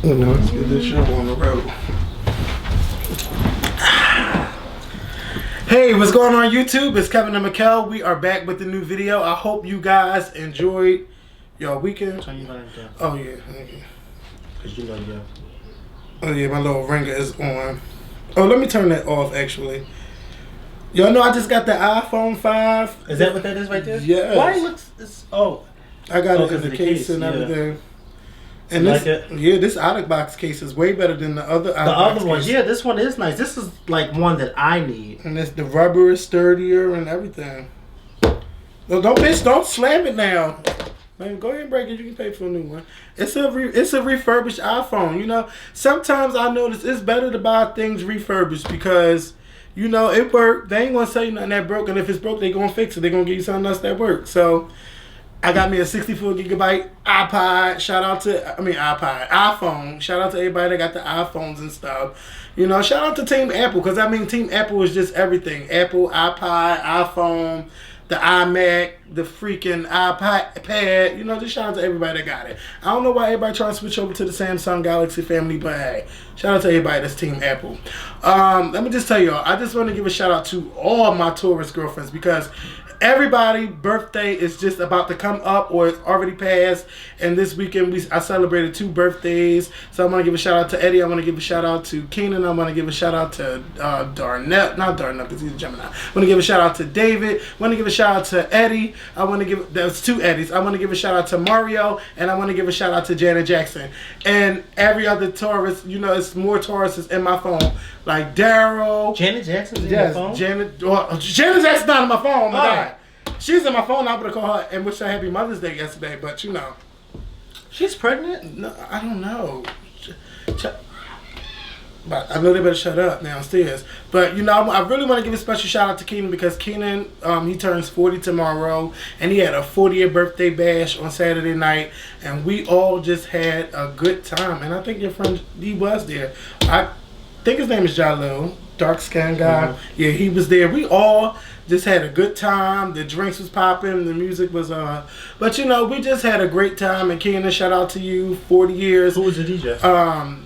Let's get this show on the road. Hey, what's going on YouTube? It's Kevin and Mikkel. We are back with a new video. I hope you guys enjoyed your weekend. Turn your volume down. Oh yeah, thank you. Cause you know you. Oh yeah, my little ringer is on. Oh, let me turn that off actually. Y'all know I just got the iPhone 5. Is that what that is right there? Yeah. Why it looks? I got it in the case and everything. And you this, like it? Yeah, this out of box case is way better than the other. The other one, yeah, this one is nice. This is like one that I need. And the rubber is sturdier and everything. No, don't slam it now. Man, go ahead and break it. You can pay for a new one. It's a refurbished iPhone. You know, sometimes I notice it's better to buy things refurbished because, you know, it worked. They ain't gonna say nothing that broke, and if it's broke, they gonna fix it. They gonna give you something else that works. So, I got me a 64 gigabyte iPod. iPhone. Shout out to everybody that got the iPhones and stuff. You know, shout out to Team Apple because I mean, Team Apple is just everything. Apple, iPod, iPhone, the iMac, the freaking iPad. You know, just shout out to everybody that got it. I don't know why everybody trying to switch over to the Samsung Galaxy family, but hey, shout out to everybody that's Team Apple. Let me just tell y'all, I just want to give a shout out to all my Taurus girlfriends because everybody's birthday is just about to come up or it's already passed. And this weekend I celebrated 2 birthdays. So I want to give a shout out to Eddie. I want to give a shout out to Keenan. I want to give a shout out to Darnell. Not Darnell because he's a Gemini. I want to give a shout out to David. I want to give a shout out to Eddie. There's 2 Eddies. I want to give a shout out to Mario. And I want to give a shout out to Janet Jackson. And every other Taurus, you know, it's more Tauruses in my phone. Like Daryl. Janet Jackson's in your phone? Janet Jackson's not on my phone. My God. She's in my phone. I would have called her and wished her Happy Mother's Day yesterday, but you know. She's pregnant? No, I don't know. But I know they better shut up downstairs. But you know, I really want to give a special shout out to Keenan because Keenan, he turns 40 tomorrow, and he had a 40th birthday bash on Saturday night, and we all just had a good time. And I think your friend, he was there. I think his name is Jalil, dark skinned guy. Mm-hmm. Yeah, he was there. We all just had a good time. The drinks was popping. The music was on. But, you know, we just had a great time. And Keenan, shout out to you. 40 years. Who was the DJ?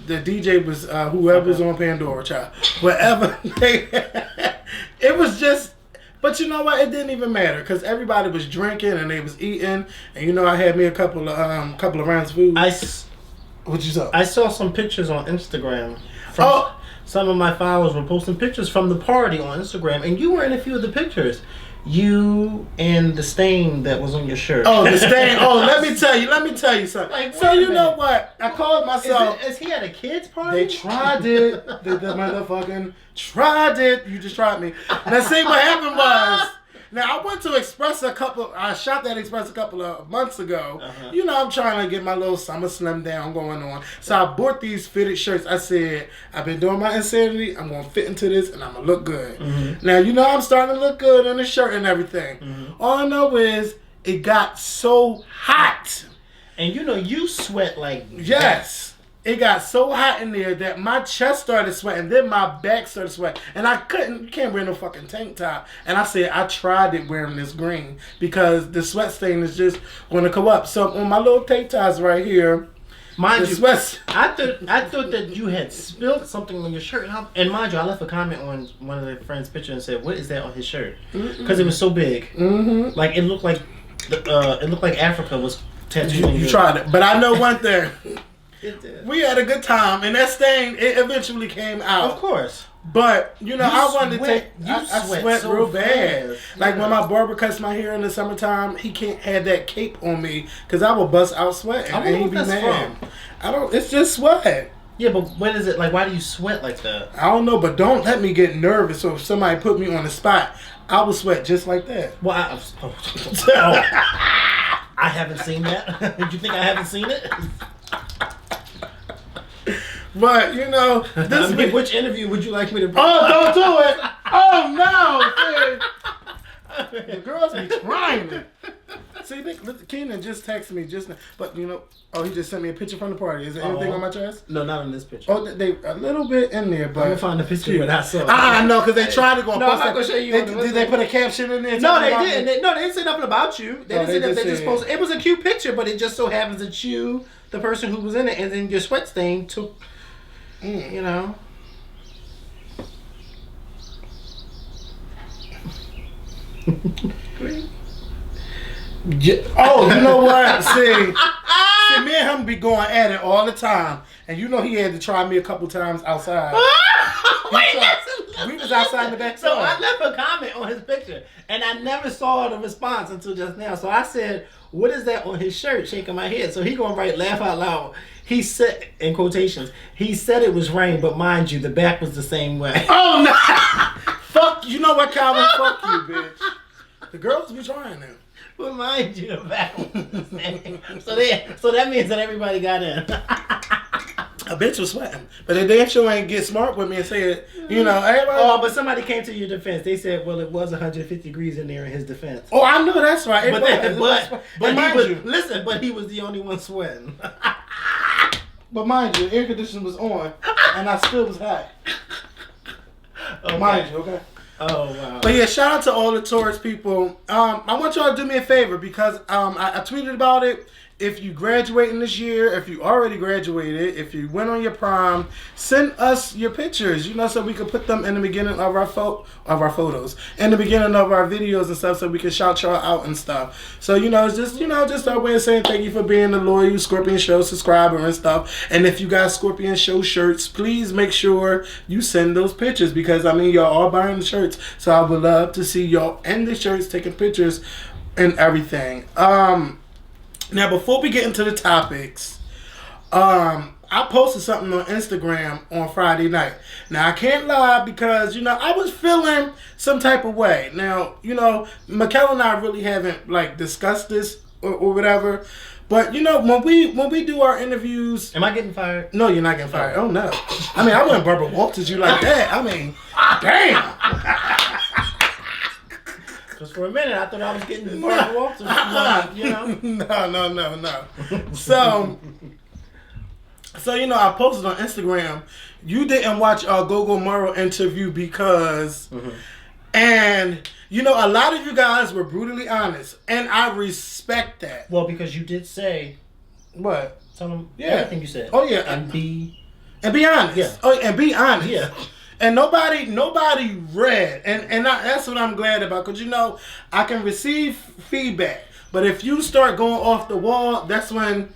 The DJ was whoever's on Pandora, child. Whatever. It was just... But you know what? It didn't even matter because everybody was drinking and they was eating. And, you know, I had me a couple of rounds of food. What you saw? I saw some pictures on Instagram. Some of my followers were posting pictures from the party on Instagram, and you were in a few of the pictures. You and the stain that was on your shirt. Oh, the stain. Oh, let me tell you something. Like, so you know what? I called myself. Is he at a kid's party? They tried it. The motherfucking tried it. You just tried me. Now see what happened was. Now, I went to Express I shot that Express a couple of months ago. Uh-huh. You know, I'm trying to get my little summer slim down going on. So I bought these fitted shirts. I said, I've been doing my insanity. I'm going to fit into this and I'm going to look good. Mm-hmm. Now, you know, I'm starting to look good in the shirt and everything. Mm-hmm. All I know is it got so hot. And you know, you sweat like... Yes. It got so hot in there that my chest started sweating, then my back started sweating, and I can't wear no fucking tank top. And I said, I tried it wearing this green because the sweat stain is just going to come up. So on my little tank tops right here, mind you, I thought that you had spilled something on your shirt, and mind you, I left a comment on one of the friends' picture and said, "What is that on his shirt?" Because it was so big, like it looked like Africa was tattooed. You tried it, but I know one thing. We had a good time, and that stain, it eventually came out. Of course. But, you know, I wanted to take... I sweat so real bad. Like, when my barber cuts my hair in the summertime, he can't have that cape on me, because I will bust out sweating, and he'd be mad. It's just sweat. Yeah, but when is it, like, why do you sweat like that? I don't know, but don't let me get nervous, so if somebody put me on the spot, I will sweat just like that. Well, I haven't seen that. Did you think I haven't seen it? But, you know, which interview would you like me to bring? Oh, don't do it! Oh, no! The girls be trying. See, Keenan just texted me just now. But, you know, he just sent me a picture from the party. Is there anything on my chest? No, not on this picture. Oh, they a little bit in there, but... I'm going to find the picture that I saw. I know, because they tried to go... No, I'm not going to show you. Did they put a caption in there? No, they didn't. They didn't say nothing about you. They didn't say that. They just posted... It was a cute picture, but it just so happens that you the person who was in it, and then your sweat stain took, you know. Oh, you know what? See, me and him be going at it all the time, and you know he had to try me a couple times outside. We was outside in the backyard. So I left a comment on his picture, and I never saw the response until just now. So I said, "What is that on his shirt?" Shaking my head. So he gonna write, laugh out loud. He said, in quotations, he said it was rain, but mind you, the back was the same way. Oh no! Fuck, you know what, Calvin? Fuck you, bitch. The girls be trying now. But mind you, the back was the same. So that means that everybody got in. A bitch was sweating, but they damn sure ain't get smart with me and say, you know, everybody. Oh, but somebody came to your defense. They said, well, it was 150 degrees in there in his defense. Oh, I know that's right. But he was the only one sweating. But mind you, the air conditioning was on, and I still was hot. Okay. Mind you, okay. Oh wow. But yeah, shout out to all the tourist people. I want y'all to do me a favor because I tweeted about it. If you graduating this year, if you already graduated, if you went on your prom, send us your pictures, you know, so we can put them in the beginning of our photos, in the beginning of our videos and stuff, so we can shout y'all out and stuff. So, you know, it's just our way of saying thank you for being a loyal Scorpion Show subscriber and stuff. And if you got Scorpion Show shirts, please make sure you send those pictures because, I mean, y'all all buying the shirts. So I would love to see y'all in the shirts taking pictures and everything. Now, before we get into the topics, I posted something on Instagram on Friday night. Now, I can't lie because, you know, I was feeling some type of way. Now, you know, Mikkel and I really haven't, like, discussed this or whatever. But, you know, when we do our interviews... Am I getting fired? No, you're not getting fired. Oh, no. I mean, I wouldn't Barbara Walters you like that. I mean, damn. Because for a minute, I thought I was getting Barbara Walters, you know? No. So, you know, I posted on Instagram, you didn't watch our Gogo Morrow interview because... Mm-hmm. And, you know, a lot of you guys were brutally honest. And I respect that. Well, because you did say... What? Tell them everything you said. Oh, yeah. And be honest. Yeah. Oh, and be honest. Yeah. And nobody read. And that's what I'm glad about. Because, you know, I can receive feedback. But if you start going off the wall, that's when,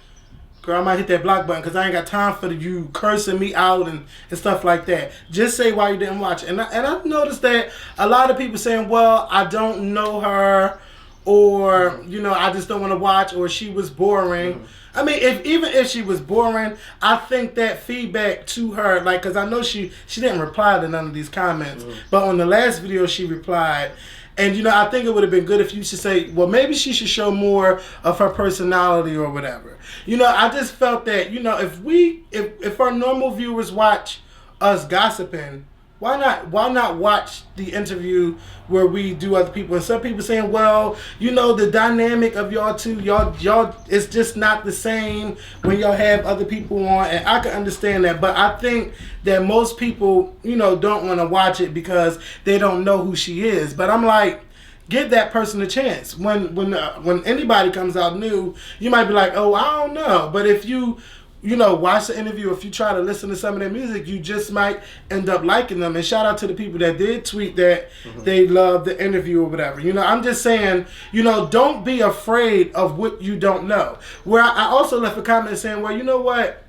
girl, I might hit that block button. Because I ain't got time for you cursing me out and stuff like that. Just say why you didn't watch it. And I've noticed that a lot of people saying, well, I don't know her. Or, you know, I just don't want to watch. Or she was boring. Mm-hmm. I mean, even if she was boring, I think that feedback to her, like, because I know she didn't reply to none of these comments, but on the last video she replied, and, you know, I think it would have been good if you should say, well, maybe she should show more of her personality or whatever. You know, I just felt that, you know, if our normal viewers watch us gossiping, why not watch the interview where we do other people? And some people saying, well, you know, the dynamic of y'all two, y'all, it's just not the same when y'all have other people on. And I can understand that. But I think that most people, you know, don't want to watch it because they don't know who she is. But I'm like, give that person a chance. When anybody comes out new, you might be like, oh, I don't know. But if you know, watch the interview. If you try to listen to some of their music, you just might end up liking them. And shout out to the people that did tweet that they loved the interview or whatever. You know, I'm just saying, you know, don't be afraid of what you don't know. Where I also left a comment saying, well, you know what?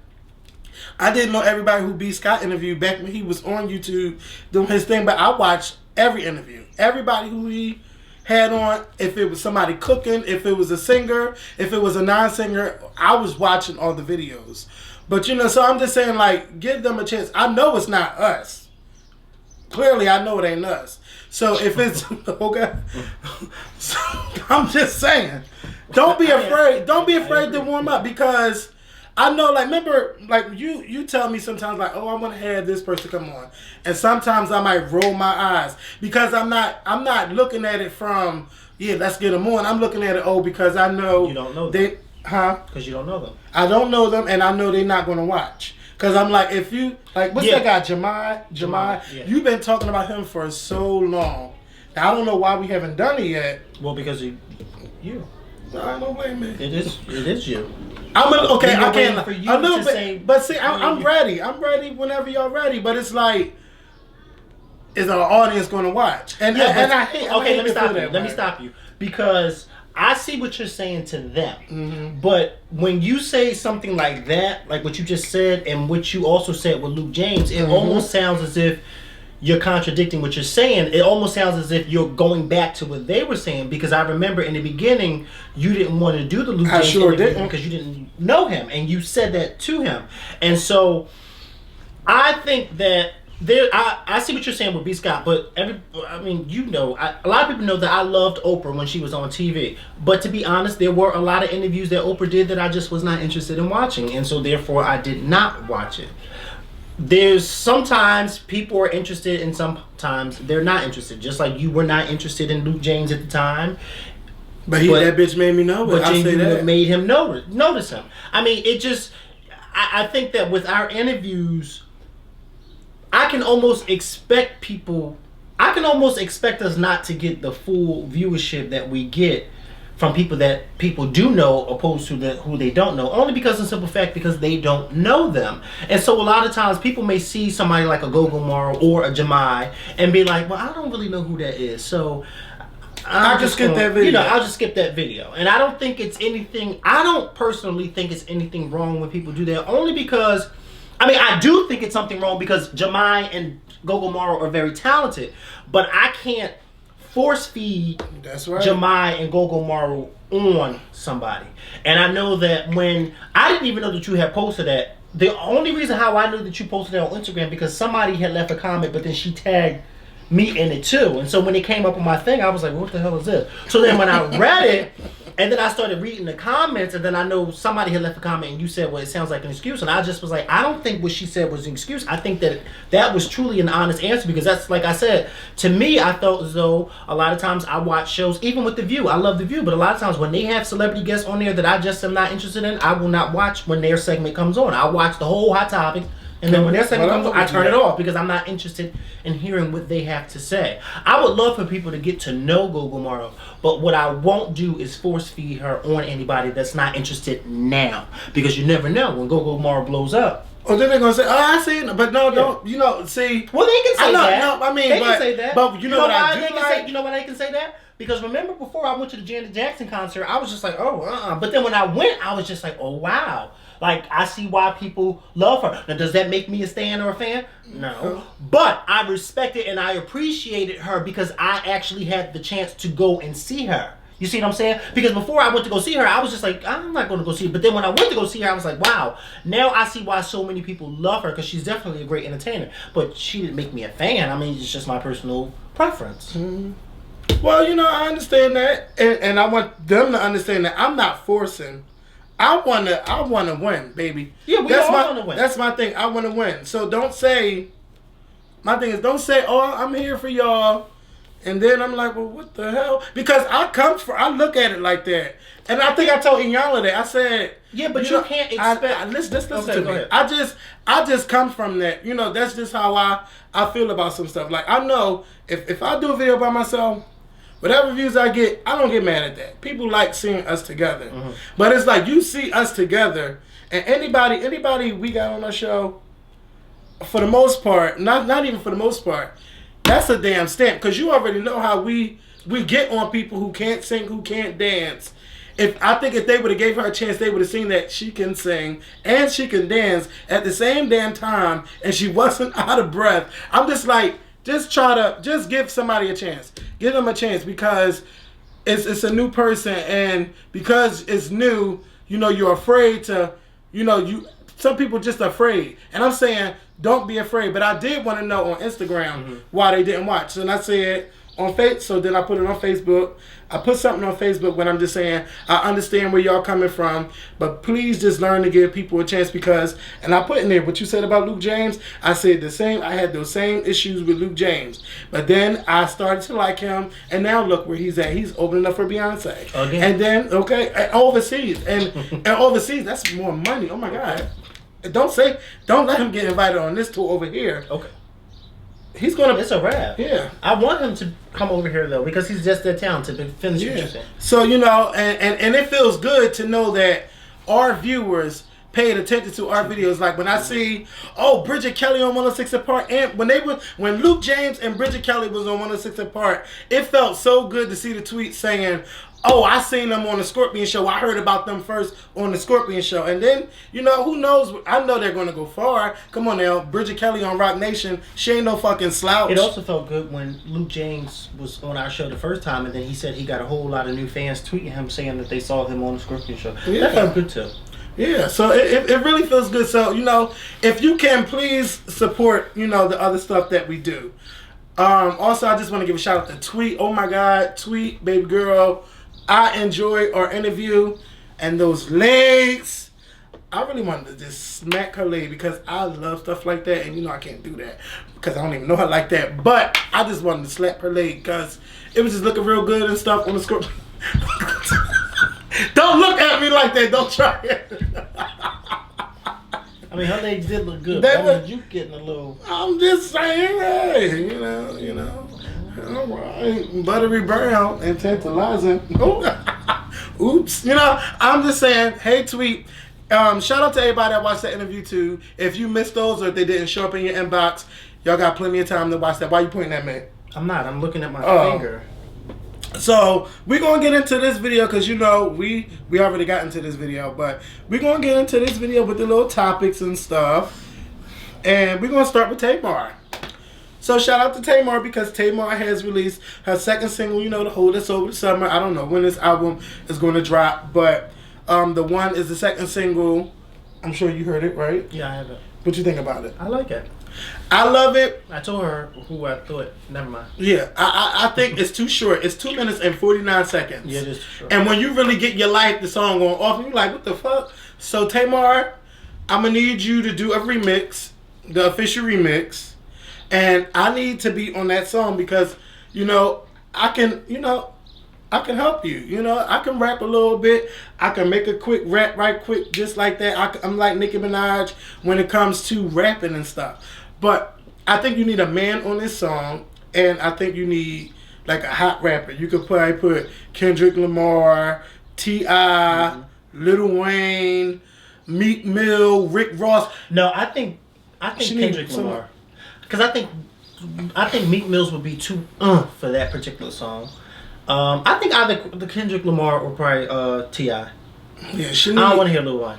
I didn't know everybody who B. Scott interviewed back when he was on YouTube doing his thing, but I watched every interview. Everybody who he had on, if it was somebody cooking, if it was a singer, if it was a non-singer, I was watching all the videos. But, you know, so I'm just saying, like, give them a chance. I know it's not us. Clearly, I know it ain't us. So if it's, okay, so I'm just saying, don't be afraid. Don't be afraid to warm up because I know, like, remember, like, you tell me sometimes, like, oh, I want to have this person come on. And sometimes I might roll my eyes because I'm not looking at it from, yeah, let's get them on. I'm looking at it, oh, because I know. You don't know them. Because you don't know them. I don't know them, and I know they're not going to watch. Because I'm like, if you, like, what's that guy, Jamai? Yeah. You've been talking about him for so long. Now, I don't know why we haven't done it yet. Well, because you. I don't blame me. It is you. Okay, I waiting can't. for you A little to bit, say, but see, I'm ready. I'm ready whenever y'all ready. But it's like, is our audience going to watch? And I hate. Okay, let me stop you because I see what you're saying to them. But when you say something like that, like what you just said, and what you also said with Luke James, it almost sounds as if you're contradicting what you're saying. It almost sounds as if you're going back to what they were saying, because I remember in the beginning you didn't want to do the Luke James interview because you didn't know him, and you said that to him. And so I think that I see what you're saying with B. Scott, but a lot of people know that I loved Oprah when she was on TV. But to be honest, there were a lot of interviews that Oprah did that I just was not interested in watching, and so therefore I did not watch it. There's sometimes people are interested and sometimes they're not interested. Just like you were not interested in Luke James at the time. But that bitch made me know it. But you made him notice him. I mean, it just... I think that with our interviews, I can almost expect us not to get the full viewership that we get from people that people do know, opposed to who they don't know, only because of the simple fact because they don't know them. And so a lot of times people may see somebody like a Gogo Morrow or a Jemai and be like, well, I don't really know who that is, so I'll just skip that video. I'll just skip that video. And I don't personally think it's anything wrong when people do that, only because, I do think it's something wrong because Jemai and Gogo Morrow are very talented, but I can't force feed Jemai and Gogo Morrow on somebody. And I know that when I didn't even know that you had posted that. The only reason how I knew that you posted that on Instagram because somebody had left a comment, but then she tagged me in it too. And so when it came up on my thing, I was like, what the hell is this? So then when I read it, and then I started reading the comments, and then I know somebody had left a comment and you said, well, it sounds like an excuse. And I just was like, I don't think what she said was an excuse. I think that was truly an honest answer, because that's, like I said, to me, I felt as though a lot of times I watch shows, even with The View. I love The View, but a lot of times when they have celebrity guests on there that I just am not interested in, I will not watch when their segment comes on. I'll watch the whole Hot Topic. And then when their segment comes on, I turn it off because I'm not interested in hearing what they have to say. I would love for people to get to know Gogo Morrow, but what I won't do is force feed her on anybody that's not interested now, because you never know when Gogo Morrow blows up. Oh, then they're gonna say, "Oh, I see," but no, don't. See, well, they can say that. No, I mean, they can say that. But you know what I do like? You know why they can say that? Because remember, before I went to the Janet Jackson concert, I was just like, oh, But then when I went, I was just like, oh, wow. Like, I see why people love her. Now, does that make me a stan or a fan? No. But I respected and I appreciated her because I actually had the chance to go and see her. You see what I'm saying? Because before I went to go see her, I was just like, I'm not going to go see her. But then when I went to go see her, I was like, wow. Now I see why so many people love her, because she's definitely a great entertainer. But she didn't make me a fan. I mean, it's just my personal preference. Mm-hmm. Well, I understand that. And I want them to understand that I'm not forcing. I wanna win, baby. Yeah, we all want to win. That's my thing. I want to win. So don't say. My thing is, don't say, "Oh, I'm here for y'all," and then I'm like, "Well, what the hell?" Because I look at it like that, and I think I told Inyala that. I said, "Yeah, but you can't expect." Listen to me. Ahead. I just come from that. That's just how I feel about some stuff. Like, I know if I do a video by myself, whatever views I get, I don't get mad at that. People like seeing us together. Mm-hmm. But it's like, you see us together, and anybody we got on our show, for the most part, not even for the most part, that's a damn stamp. Because you already know how we get on people who can't sing, who can't dance. I think if they would have gave her a chance, they would have seen that she can sing and she can dance at the same damn time, and she wasn't out of breath. I'm just like, just give somebody a chance. Give them a chance, because it's a new person, and because it's new, you're afraid to, some people just afraid. And I'm saying, don't be afraid. But I did want to know on Instagram why they didn't watch. And I said on Facebook, so then I put it on Facebook. I put something on Facebook when I'm just saying, I understand where y'all coming from, but please just learn to give people a chance, because, and I put in there what you said about Luke James. I said the same. I had those same issues with Luke James, but then I started to like him, and now look where he's at. He's opening up for Beyonce. Again. And then, and overseas, and overseas, that's more money. Oh my God. Don't let him get invited on this tour over here. Okay. It's a wrap. Yeah. I want him to come over here, though, because he's just that talented. But finish what you're saying. So, and it feels good to know that our viewers paid attention to our videos. Like when I see, Bridget Kelly on 106 Apart, and when Luke James and Bridget Kelly was on 106 Apart, it felt so good to see the tweet saying, "Oh, I seen them on the Scorpion Show. I heard about them first on the Scorpion Show." And then, who knows? I know they're going to go far. Come on now. Bridget Kelly on Rock Nation. She ain't no fucking slouch. It also felt good when Luke James was on our show the first time, and then he said he got a whole lot of new fans tweeting him saying that they saw him on the Scorpion Show. Yeah. That felt good too. Yeah, so it really feels good. So, if you can, please support, the other stuff that we do. Also, I just want to give a shout out to Tweet. Oh my God, Tweet, baby girl. I enjoyed our interview and those legs. I really wanted to just smack her leg because I love stuff like that. And I can't do that because I don't even know her like that. But I just wanted to slap her leg because it was just looking real good and stuff on the script. Don't look at me like that. Don't try it. I mean, her legs did look good. But you getting a little... I'm just saying, hey, all right, buttery brown and tantalizing. Oops. I'm just saying, hey, Tweet. Shout out to everybody that watched that interview too. If you missed those or if they didn't show up in your inbox, y'all got plenty of time to watch that. Why you pointing at me? I'm not. I'm looking at my finger. So we're gonna get into this video because we already got into this video, but we're gonna get into this video with the little topics and stuff, and we're gonna start with Tamar. So shout out to Tamar because Tamar has released her second single, to hold us over the summer. I don't know when this album is going to drop, but the one is the second single. I'm sure you heard it, right? Yeah, I have it. What you think about it? I like it. I love it. I told her who I thought. Never mind. Yeah, I think it's too short. It's 2 minutes and 49 seconds. Yeah, it is too short. And when you really get your life, the song going off, and you're like, what the fuck? So Tamar, I'm going to need you to do a remix, the official remix. And I need to be on that song because, I can help you. I can rap a little bit. I can make a quick rap right quick just like that. I'm like Nicki Minaj when it comes to rapping and stuff. But I think you need a man on this song, and I think you need like a hot rapper. You could probably put Kendrick Lamar, T.I., Lil Wayne, Meek Mill, Rick Ross. No, I think Kendrick Lamar. Because I think Meek Mills would be too for that particular song. I think either the Kendrick Lamar or probably T.I. Yeah, I don't want to hear Lil Wayne.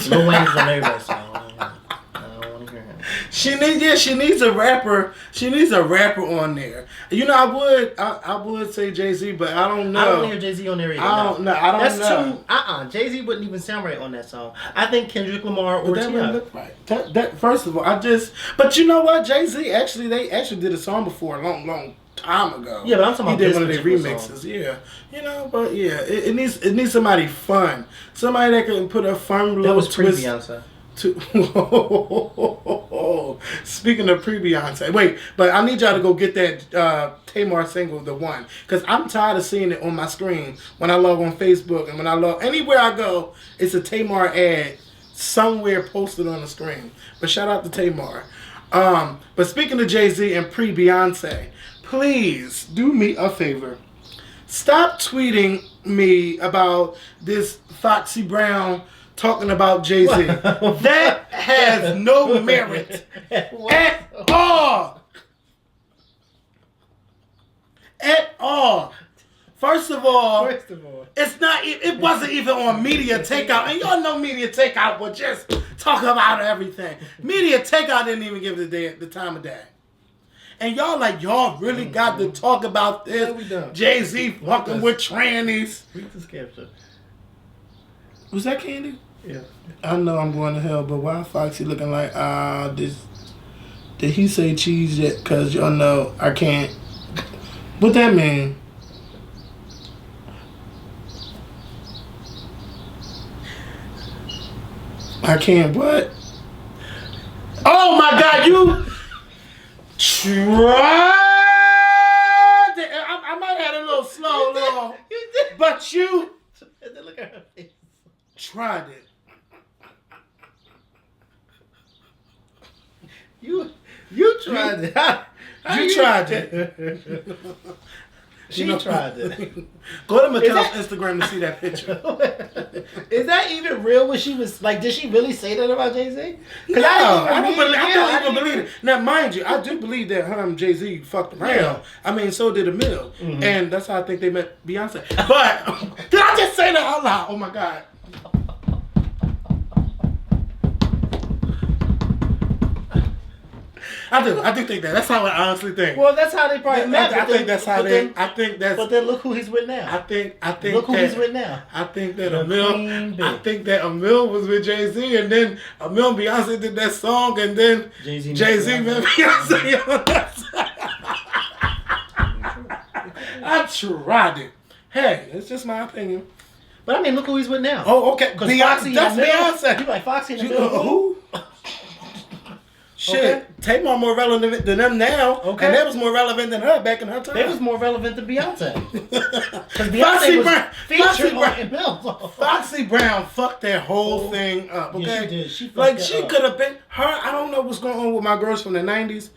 Lil Wayne's on everybody's song. I don't want to hear him. She needs a rapper. She needs a rapper on there. I would say Jay-Z, but I don't know. I don't want to hear Jay-Z on there either. I don't know. That's too. Jay-Z wouldn't even sound right on that song. I think Kendrick Lamar or T.I. T.I. Look right. That first of all, but you know what? Jay-Z they actually did a song before a long time ago. Yeah, but I'm talking about he did one of their remixes. Song. Yeah, but yeah, it needs somebody fun, somebody that can put a fun little that was twist. Beyonce. Speaking of pre-Beyonce, wait, but I need y'all to go get that Tamar single, the one, because I'm tired of seeing it on my screen when I log on Facebook and when I log anywhere I go, it's a Tamar ad somewhere posted on the screen. But shout out to Tamar. But speaking of Jay-Z and pre-Beyonce, please do me a favor. Stop tweeting me about this Foxy Brown talking about Jay-Z. That has no merit at all. At all. First of all, it's not. It wasn't even on Media Takeout, and y'all know Media Takeout will just talk about everything. Media Takeout didn't even give the time of day. And y'all really got to talk about this. Jay-Z fucking with trannies. Was that Candy? Yeah. I know I'm going to hell, but why Foxy looking like, did he say cheese yet? Because y'all know I can't. What that mean? I can't what? Oh my God, you tried it. I might have had a little slow, but you look at her face. Tried it. You tried it. You tried it. She tried it. Go to Mikkel's Instagram to see that picture. Is that even real? When she was like, did she really say that about Jay-Z? No, I don't even believe it. Now, mind you, I do believe that her and Jay-Z fucked around. Yeah. I mean, so did Emil. Mm-hmm. And that's how I think they met Beyonce. But, did I just say that out loud? Oh my God. I do think that. That's how I honestly think. Well, that's how they probably met. I think that's how they. I think that's. But then look who he's with now. I think. Look who he's with now. I think that Emil was with Jay-Z, and then Emil and Beyonce did that song, and then Jay-Z met Beyonce on that side. I tried it. Hey, it's just my opinion. But I mean, look who he's with now. Oh, okay. Beyonce. That's Beyonce. You like Foxy in the middle? Who? Shit, okay. Tamar more relevant than them now, okay. And that was more relevant than her back in her time. They was more relevant than Beyonce. Because Beyonce was featured on Emil. Foxy Brown fucked that whole thing up. Okay, yeah, she did. She could have been her. I don't know what's going on with my girls from the '90s.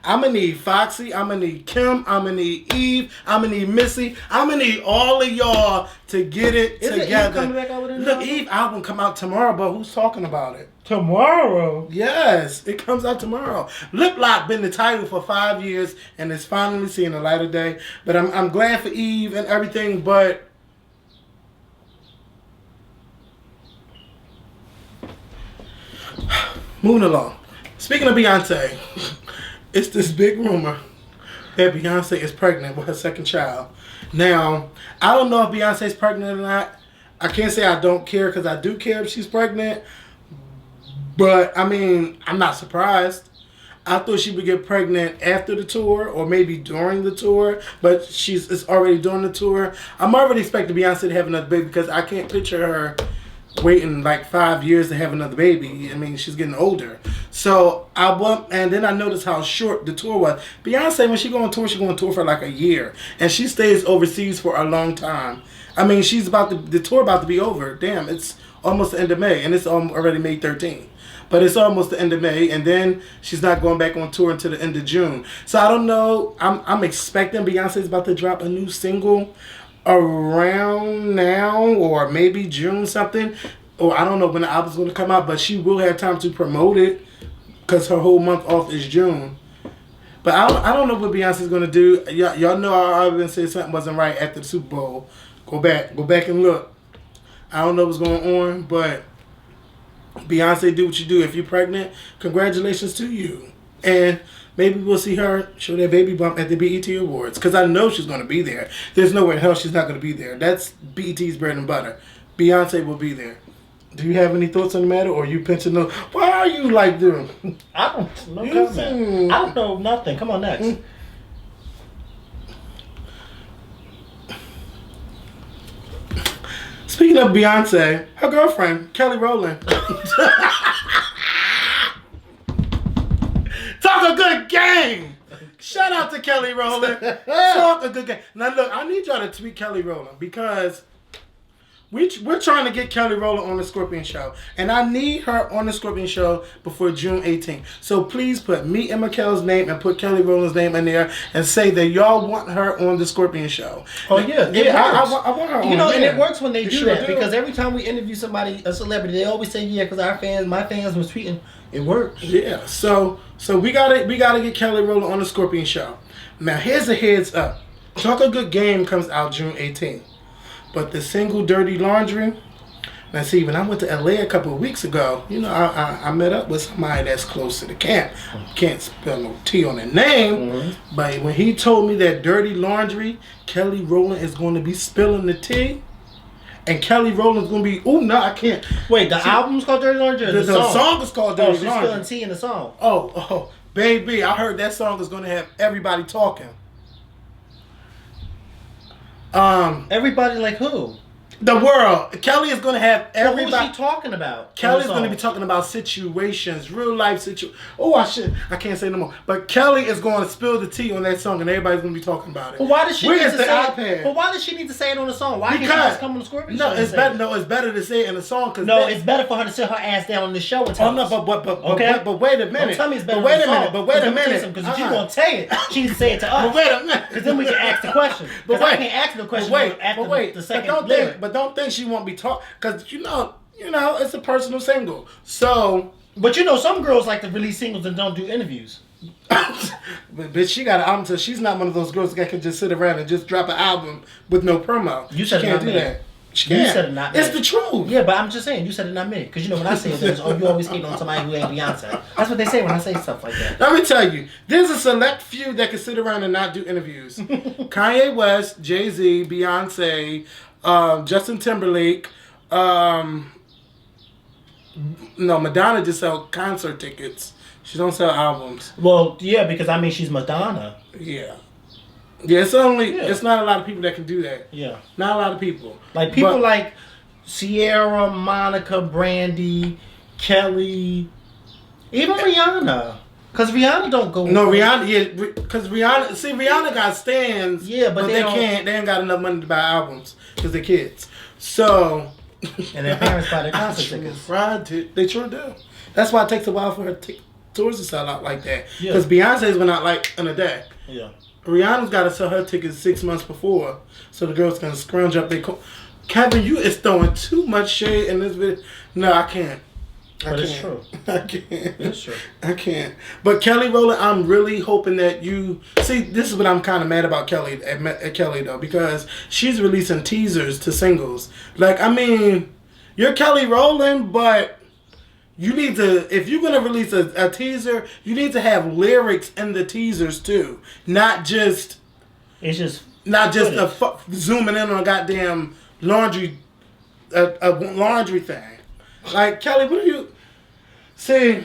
I'm gonna need Foxy. I'm gonna need Kim. I'm gonna need Eve. I'm gonna need Missy. I'm gonna need all of y'all to get it together. Eve coming back out with a new album? Eve album come out tomorrow, but who's talking about it? Tomorrow? Yes, it comes out tomorrow. Lip Lock been the title for 5 years, and it's finally seeing the light of day. But I'm glad for Eve and everything, but moving along. Speaking of Beyonce, it's this big rumor that Beyonce is pregnant with her second child. Now, I don't know if Beyonce's pregnant or not. I can't say I don't care because I do care if she's pregnant. But, I mean, I'm not surprised. I thought she would get pregnant after the tour or maybe during the tour. But it's already during the tour. I'm already expecting Beyonce to have another baby because I can't picture her waiting like 5 years to have another baby. I mean, she's getting older. So, and then I noticed how short the tour was. Beyonce, when she go on tour for like a year. And she stays overseas for a long time. I mean, the tour about to be over. Damn, it's almost the end of May. And it's already May 13th. But it's almost the end of May, and then she's not going back on tour until the end of June. So I don't know. I'm expecting Beyonce's about to drop a new single around now, or maybe June something. Or I don't know when the album's going to come out, but she will have time to promote it because her whole month off is June. But I don't know what Beyonce's going to do. Y'all know I already said something wasn't right after the Super Bowl. Go back and look. I don't know what's going on, but Beyonce, do what you do. If you're pregnant, congratulations to you. And maybe we'll see her show that baby bump at the BET Awards. Because I know she's going to be there. There's nowhere in hell she's not going to be there. That's BET's bread and butter. Beyonce will be there. Do you have any thoughts on the matter? Or are you pinching those? Why are you like them? I don't know. Comment. I don't know nothing. Come on, next. Speaking of Beyonce, her girlfriend, Kelly Rowland. Talk a good game. Shout out to Kelly Rowland. Talk a good game. Now look, I need y'all to tweet Kelly Rowland because we're trying to get Kelly Rowland on the Scorpion Show. And I need her on the Scorpion Show before June 18th. So please put me and Mikkel's name and put Kelly Rowland's name in there and say that y'all want her on the Scorpion Show. Oh, yeah. I want her on. You know, and it works when they do that because every time we interview somebody, a celebrity, they always say, yeah, because my fans was tweeting. It works. Yeah. So we gotta get Kelly Rowland on the Scorpion Show. Now, here's a heads up. Talk a Good Game comes out June 18th. But the single Dirty Laundry, now see, when I went to LA a couple of weeks ago, you know, I met up with somebody that's close to the camp. Can't spell no T on the name, but when he told me that Dirty Laundry, Kelly Rowland is going to be spilling the tea, and Kelly Rowland's going to be, I can't. Wait, the album's called Dirty Laundry? The song is called Dirty Laundry. She's spilling tea in the song. Oh, baby, I heard that song is going to have everybody talking. Everybody like who? The world. Kelly is going to have everybody. Who is she talking about? Kelly's going to be talking about situations, real life situations. Oh, I can't say no more. But Kelly is going to spill the tea on that song, and everybody's going to be talking about it. But why does she need to say iPad? it? But why does she need to say it on the song? Why can't she just come on the Scorpion show? It's better. No, it's better to say it in the song. It's better for her to sit her ass down on the show and tell us. But wait a minute. Don't tell me it's better. But wait a minute. Because if she's going to say it, she needs to say it to us. But wait a minute. Because then we can ask the question. Because I can't ask the question after the second lyric. But don't think she won't be talking. Because, you know, it's a personal single. So. But you know, some girls like to release singles and don't do interviews. But she got an album, so she's not one of those girls that can just sit around and just drop an album with no promo. You said she can't do that. She can't. You said it not me. It's the truth. Yeah, but I'm just saying, you said it not me. Because you know, when I say it, you always hate on somebody who ain't Beyonce. That's what they say when I say stuff like that. Let me tell you, there's a select few that can sit around and not do interviews. Kanye West, Jay-Z, Beyonce, Justin Timberlake, Madonna just sell concert tickets. She don't sell albums. Well, yeah, because I mean she's Madonna. Yeah. Yeah, it's not a lot of people that can do that. Yeah. Not a lot of people. Like people like Sierra, Monica, Brandy, Kelly, even Rihanna. Because Rihanna don't go. No, Rihanna, because Rihanna got stands. Yeah, but they ain't got enough money to buy albums because they're kids. So. And their parents buy their concert tickets. Right, they sure do. That's why it takes a while for her tours to sell out like that. Because Beyonce's went out like in a day. Yeah. Rihanna's got to sell her tickets 6 months before, so the girls can scrounge up their. Kevin, you is throwing too much shade in this video. No, I can't. It's true. I can't. It's true. I can't. But Kelly Rowland, I'm really hoping that you see. This is what I'm kind of mad about Kelly at Kelly though, because she's releasing teasers to singles. Like, I mean, you're Kelly Rowland, but you need to. If you're gonna release a teaser, you need to have lyrics in the teasers too, not just. It's just zooming in on a goddamn laundry thing. Like, Kelly, what do you... See,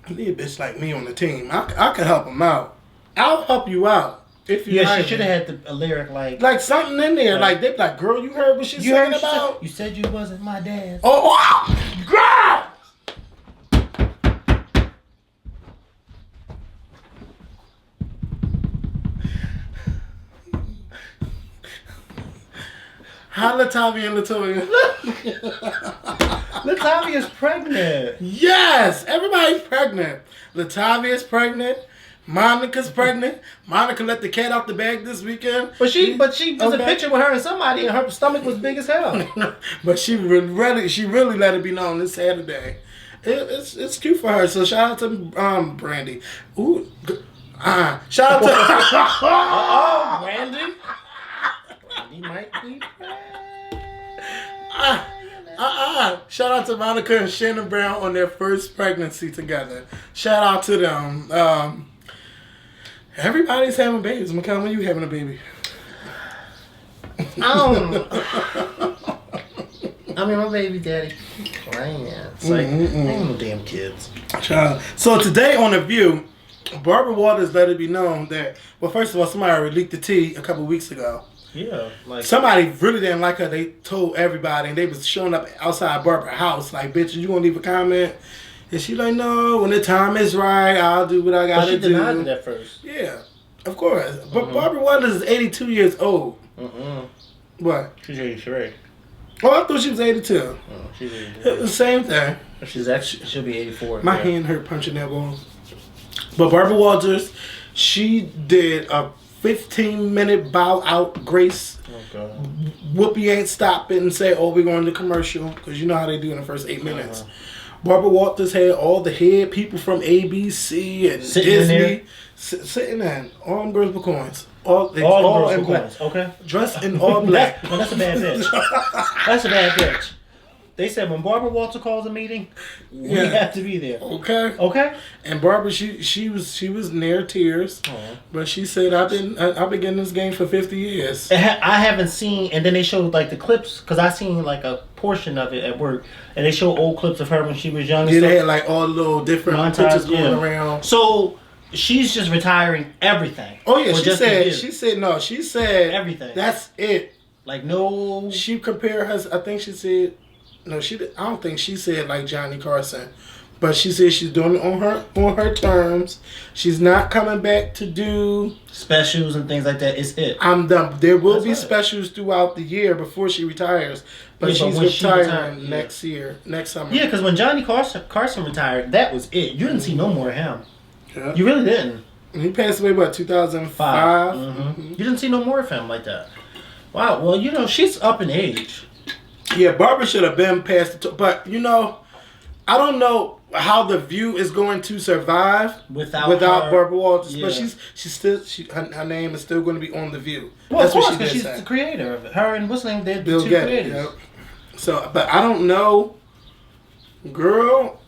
I need a bitch like me on the team. I can help him out. I'll help you out. If you she should have had a lyric like... Like, something in there. Like, they be like, girl, you heard what she's saying about? You said you wasn't my dad. Oh, girl! How Latavia and Latoya? Latavia's pregnant. Yes, everybody's pregnant. Latavia's pregnant. Monica's pregnant. Monica let the cat out the bag this weekend. But she was a picture with her and somebody, and her stomach was big as hell. But she really let it be known this Saturday. It's cute for her. So shout out to Brandy. Ooh, shout out to Brandy. Brandy might be. Shout out to Monica and Shannon Brown on their first pregnancy together. Shout out to them. Everybody's having babies. Mikkel, when you having a baby? I mean, my baby daddy. It's like, ain't no damn kids. So today on The View, Barbara Walters let it be known that, well, first of all, somebody already leaked the tea a couple weeks ago. Yeah, like somebody really didn't like her. They told everybody, and they was showing up outside Barbara's house like, "Bitch, you gonna leave a comment?" And she like, "No, when the time is right, I'll do what I gotta do." But she denied it at first. Yeah, of course. But Barbara Walters is 82 years old. What? She's 83. Oh, I thought she was 82. Oh, she's 83. The same thing. She'll be 84. My hand hurt punching that ball. But Barbara Walters, she did a 15-minute bow out grace. Oh, God. Whoopi ain't stopping and say, "Oh, we're going to commercial," because you know how they do in the first 8 minutes. Barbara Walters had all the head people from ABC and Disney sitting there. All them girls with coins. All girls with coins. Okay. Dressed in all black. That's a bad bitch. That's a bad bitch. They said when Barbara Walters calls a meeting, we have to be there. Okay. And Barbara, she was near tears, but she said, I've been in this game for 50 years. I haven't seen, and then they showed like the clips because I seen like a portion of it at work, and they show old clips of her when she was young. Yeah, they had like all the little different pictures going around. So she's just retiring everything. Oh yeah, she said everything. That's it. Like no. She compared her. I think she said, no, she. I don't think she said like Johnny Carson, but she said she's doing it on her terms. She's not coming back to do specials and things like that. It's it. I'm done. There will be specials throughout the year before she retires, but she's retiring next year, next summer. Yeah, because when Johnny Carson retired, that was it. You didn't see no more of him. Yeah. You really didn't. He passed away, what, 2005? Mm-hmm. You didn't see no more of him like that. Wow, well, you know, she's up in age. Yeah, Barbara should have been past the but, you know, I don't know how The View is going to survive without Barbara Walters. Yeah. But she's still, her name is still going to be on The View. Well, that's of course, because she's the creator of it. Her and what's name, they're the two creators. Yep. So, but I don't know, girl.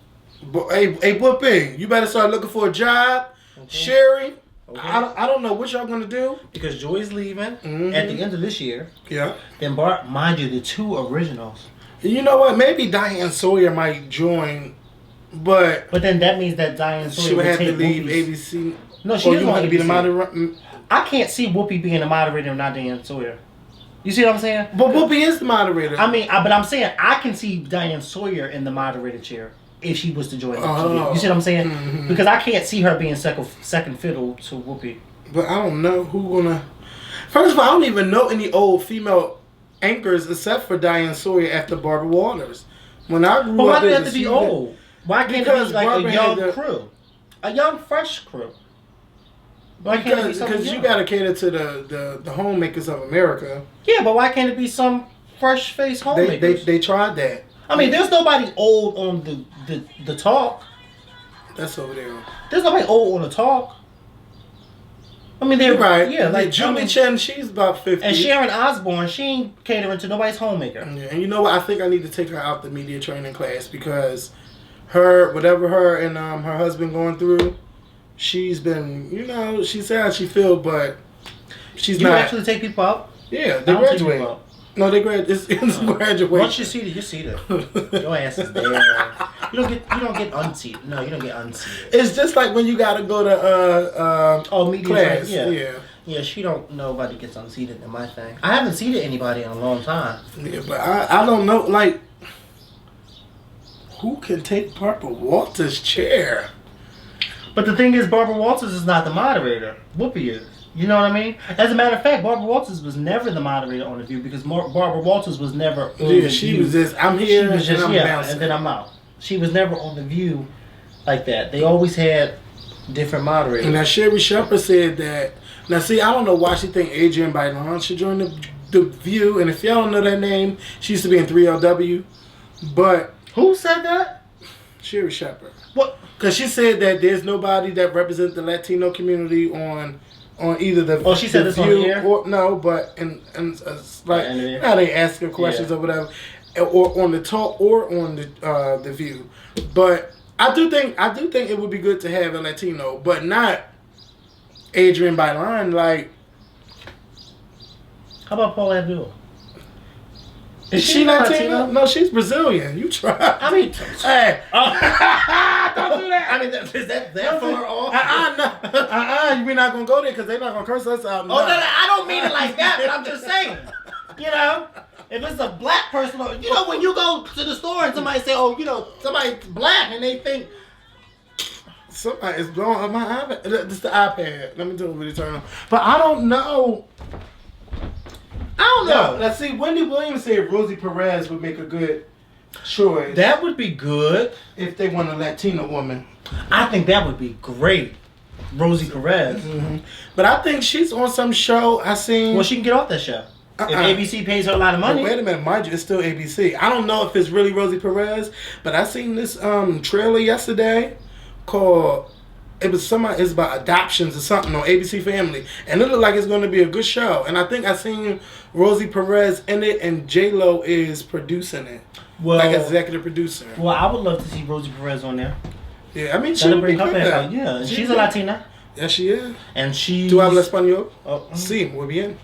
Hey, Whoopi, you better start looking for a job. Okay. Sherry, okay. I don't know what y'all gonna do because Joy's leaving at the end of this year. Yeah. Then mind you, the two originals. You know what? Maybe Diane Sawyer might join, but then that means that Diane Sawyer she would have to leave Whoopi's. ABC. No, she doesn't want to be the moderator. I can't see Whoopi being the moderator and not Diane Sawyer. You see what I'm saying? But Whoopi is the moderator. I mean, but I'm saying I can see Diane Sawyer in the moderator chair. If she was to join the you see what I'm saying? Mm-hmm. Because I can't see her being second fiddle to Whoopi. But I don't know who gonna. First of all, I don't even know any old female anchors except for Diane Sawyer after Barbara Walters. When I grew up, why do they have to be old? Why can't it be like Barbara a young crew, a young fresh crew? Why can't it be because you gotta cater to the homemakers of America. Yeah, but why can't it be some fresh face homemakers? They tried that. I mean, there's nobody old on the talk. That's over there. There's nobody old on the talk. I mean, they're right. Yeah, like Julie Chen, she's about 50. And Sharon Osbourne, she ain't catering to nobody's homemaker. Yeah, and you know what? I think I need to take her out the media training class because whatever her and her husband going through, she's been, you know, she said how she feel, but she's not. You actually take people out? Yeah, they graduate. No, they it's graduation. Once you see it, you see it. Your ass is there. You don't get unseated. No, you don't get unseated. It's just like when you gotta go to media class. Yeah. Yeah, nobody gets unseated in my thing. I haven't seated anybody in a long time. Yeah, but I don't know, like, who can take Barbara Walters' chair? But the thing is, Barbara Walters is not the moderator. Whoopi is. You know what I mean? As a matter of fact, Barbara Walters was never the moderator on The View because Barbara Walters was never on The View. She was just, I'm here and I'm bouncing. And then I'm out. She was never on The View like that. They always had different moderators. And now Sherry Shepherd said that, now see, I don't know why she think Adrienne Bailon should join the View. And if y'all don't know that name, she used to be in 3LW. But. Who said that? Sherry Shepherd. What? Because she said that there's nobody that represents the Latino community on either the she said this on the air? Or no, but and like now they ask her questions or whatever, or on the talk or on the View. But I do think it would be good to have a Latino, but not Adrienne Bailon. Like, how about Paula Abdul? Is she Latino? No, she's Brazilian. You try. I mean, hey, don't do that. I mean, is that far off? We're not gonna go there because they're not gonna curse us out. No, I don't mean it like that. But I'm just saying, you know, if it's a black person, you know, when you go to the store and somebody say, oh, you know, somebody's black, and they think somebody is blowing up my iPad. This is the iPad. Let me do it turn on. But I don't know. I don't know. Now, see, Wendy Williams said Rosie Perez would make a good choice. That would be good. If they want a Latino woman. I think that would be great. Rosie Perez. Mm-hmm. But I think she's on some show I seen. Well, she can get off that show. If ABC pays her a lot of money. But wait a minute, mind you, it's still ABC. I don't know if it's really Rosie Perez, but I seen this trailer yesterday called... It's about adoptions or something on ABC Family, and it looked like it's going to be a good show. And I think I seen Rosie Perez in it, and J-Lo is producing it, like executive producer. Well, I would love to see Rosie Perez on there. Yeah, I mean, she would be good there. Yeah, she's a Latina. Yeah, she is. And she. ¿Tú hablas español? Sí, muy bien.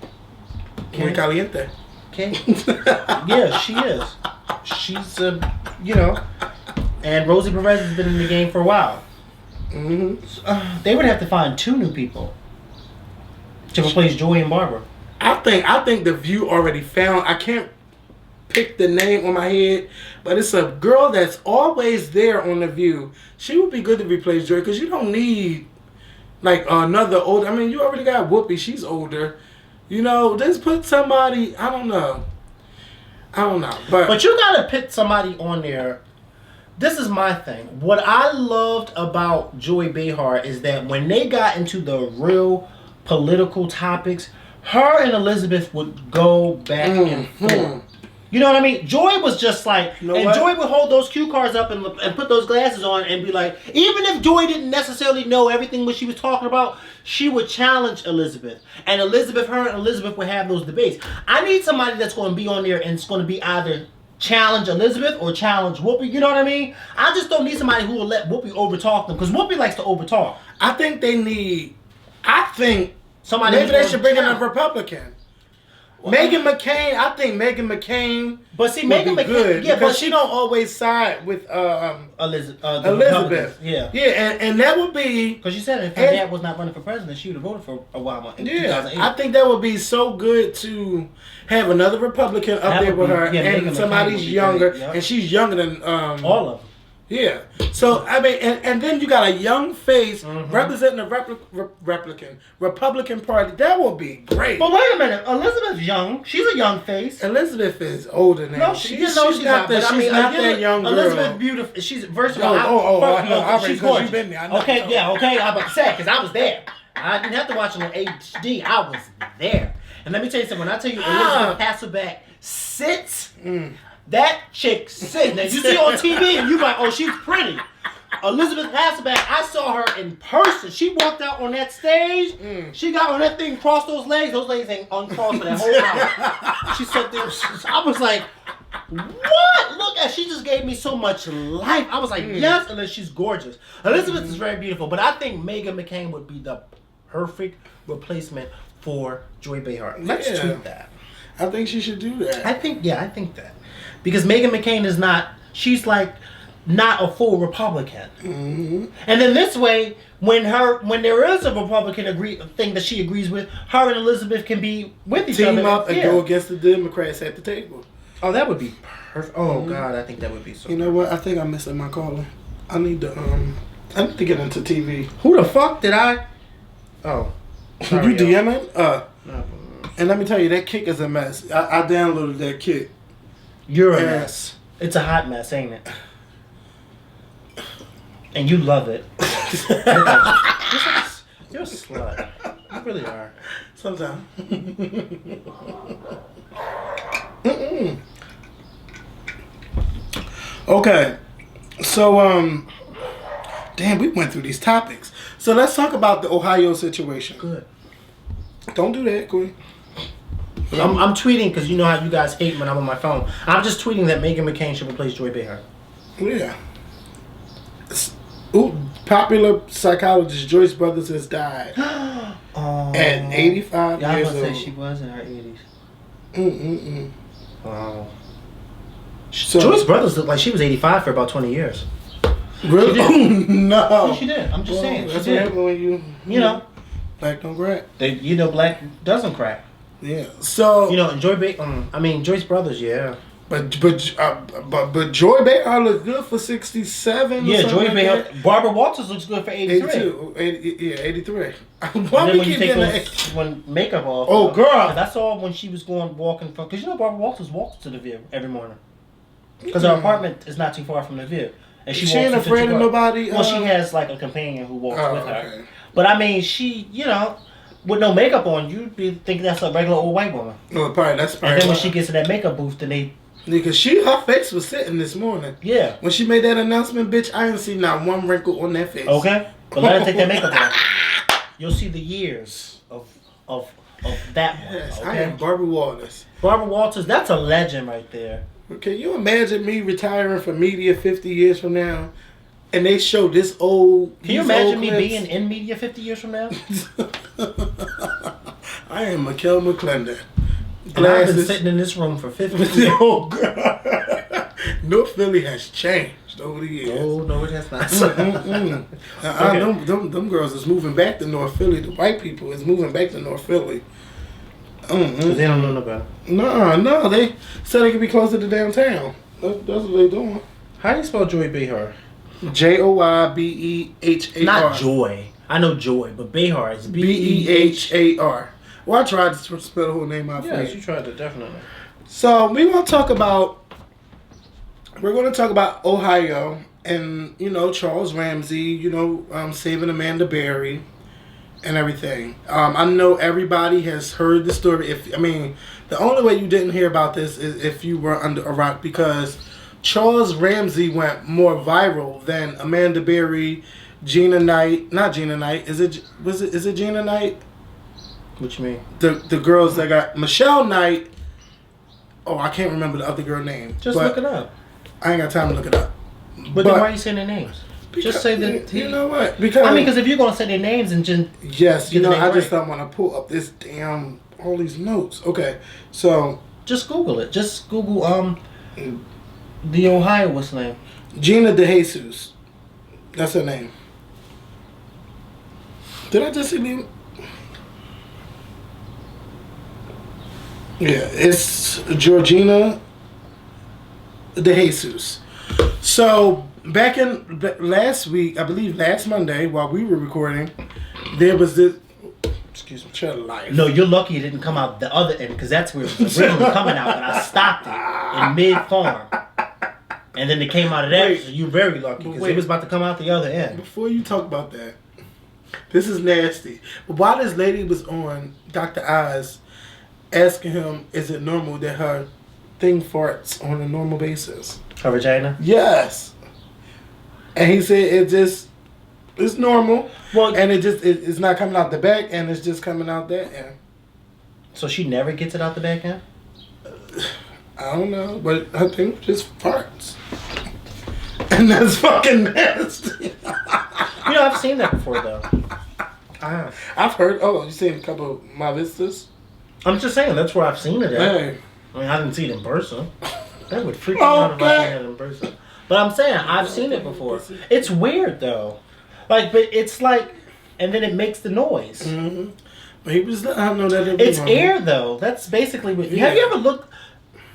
Muy caliente. Okay. Yeah, she is. She's you know, and Rosie Perez has been in the game for a while. Mm-hmm. They would have to find 2 new people to replace Joy and Barbara. I think The View already found. I can't pick the name on my head, but it's a girl that's always there on The View. She would be good to replace Joy because you don't need like another old. I mean, you already got Whoopi. She's older. You know, just put somebody. I don't know. But you gotta pick somebody on there. This is my thing. What I loved about Joy Behar is that when they got into the real political topics, her and Elizabeth would go back and forth. You know what I mean? Joy was just like, Joy would hold those cue cards up and put those glasses on and be like, even if Joy didn't necessarily know everything what she was talking about, she would challenge Elizabeth. And her and Elizabeth would have those debates. I need somebody that's going to be on there and it's going to be either challenge Elizabeth or challenge Whoopi. You know what I mean? I just don't need somebody who will let Whoopi overtalk them because Whoopi likes to overtalk. I think somebody maybe they should bring in a Republican. Well, Meghan McCain, I think Meghan McCain Meghan McCain, good because she don't always side with Elizabeth. Yeah, and that would be because you said if her dad was not running for president, she would have voted for Obama in 2008. I think that would be so good to have another Republican up there with her, and somebody's younger, and she's younger than all of them. Yeah. So I mean, and then you got a young face representing the Republican Party. That would be great. But wait a minute, Elizabeth's young. She's a young face. Elizabeth is older now. No, she's not. She's not that young girl. Elizabeth beautiful. She's versatile. She's gorgeous. You've been there. Okay. I'm about to say because I was there. I didn't have to watch it on HD. I was there. And let me tell you something. When I tell you Elizabeth Hasselbeck sits. That chick sitting there. You see her on TV and you like, oh, she's pretty. Elizabeth Hasselbeck, I saw her in person. She walked out on that stage. She got on that thing, crossed those legs. Those legs ain't uncrossed for that whole hour. She sat there. I was like, what? Look at, she just gave me so much life. I was like, yes, and then she's gorgeous. Elizabeth is very beautiful, but I think Meghan McCain would be the perfect replacement for Joy Behar. Let's tweet that. I think she should do that. I think that. Because Meghan McCain is she's like not a full Republican. And then this way, when there is a Republican thing that she agrees with, her and Elizabeth can be with each other. Team up and go against the Democrats at the table. Oh, that would be perfect. Oh, God, I think that would be so You know what? I think I'm missing my calling. I need to get into TV. Who the fuck did I? Oh. Sorry, you DMing? And let me tell you, that kick is a mess. I downloaded that kick. You're a mess. It's a hot mess, ain't it? And you love it. You're a slut. You really are. Sometimes. Okay. So, damn, we went through these topics. So let's talk about the Ohio situation. Good. Don't do that, Queen. I'm tweeting because you know how you guys hate when I'm on my phone. I'm just tweeting that Meghan McCain should replace Joy Behar. Yeah. Popular psychologist Joyce Brothers has died at 85 years old. I was going to say she was in her 80s. Wow. So, Joyce Brothers looked like she was 85 for about 20 years. Really? No. Yeah, she did. I'm just saying. That's what happened when you know. Black don't crack. Black doesn't crack. Yeah. So Joyce Brothers, yeah. But Joy Behar looks good for 67. Yeah, Joy Behar. Barbara Walters looks good for 83. 82. 83. Why we keep getting when makeup off? Oh, girl. I saw when she was walking from, because you know Barbara Walters walks to the View every morning. Because her apartment is not too far from the View. And she ain't afraid of nobody? Well, she has like a companion who walks with her. Okay. But I mean, she, with no makeup on, you'd be thinking that's a regular old white woman. No, that's probably. And then when she gets to that makeup booth, then they. Because her face was sitting this morning. Yeah. When she made that announcement, bitch, I didn't see not one wrinkle on that face. Okay. But let her take that makeup off. You'll see the years of that one. Yes, okay? I am Barbara Walters. Barbara Walters, that's a legend right there. Can you imagine me retiring from media 50 years from now? And they show this old. Can you imagine me being in media 50 years from now? I am Mikkel McClendon. And I've been sitting in this room for 50 years. Oh, God. North Philly has changed over the years. Oh, no, it has not. Okay. Them girls is moving back to North Philly. The white people is moving back to North Philly. Because they don't know no better. No, they said they could be closer to downtown. That's what they doing. How do you spell Joy Behar? Joybehar. Not Joy. I know Joy, but Behar is Behar. Well, I tried to spell the whole name out for you. Yes, you tried to, definitely. So we're going to talk about Ohio and, Charles Ramsey, saving Amanda Berry and everything. I know everybody has heard the story. The only way you didn't hear about this is if you were under a rock, because Charles Ramsey went more viral than Amanda Berry, Gina Knight. Not Gina Knight. Is it Gina Knight? What you mean? The girls that got Michelle Knight. Oh, I can't remember the other girl name. Just look it up. I ain't got time to look it up. But then why are you saying their names? Just say that. You know what? Because if you're gonna say their names and just yes, I just don't want to pull up this damn all these notes. Okay, so just Google it. Just Google the Ohio, what's the name? Gina DeJesus. That's her name. Did I just see the? Yeah, it's Georgina DeJesus. So back in last week, I believe last Monday, while we were recording, there was this. Excuse me, child life. No, you're lucky it didn't come out the other end, because that's where it was originally coming out, but I stopped it in mid-farm. And then it came out of that, so you're very lucky, because it was about to come out the other end. Before you talk about that, this is nasty. But while this lady was on Dr. Oz, asking him, is it normal that her thing farts on a normal basis? Her vagina? Yes. And he said it's normal. Well, and it's not coming out the back, and it's just coming out that end. So she never gets it out the back end? I don't know, but her thing just farts. And that's fucking nasty. I've seen that before, though. I have. I've heard, you seen a couple of my visitors? I'm just saying, that's where I've seen it at. Hey. I didn't see it in person. That would freak me out if I seen it in person. But I'm saying, I've seen it before. It's weird, though. But it's like, and then it makes the noise. Mm-hmm. But he was, I don't know that it's air, though. That's basically what. Yeah. Have you ever looked?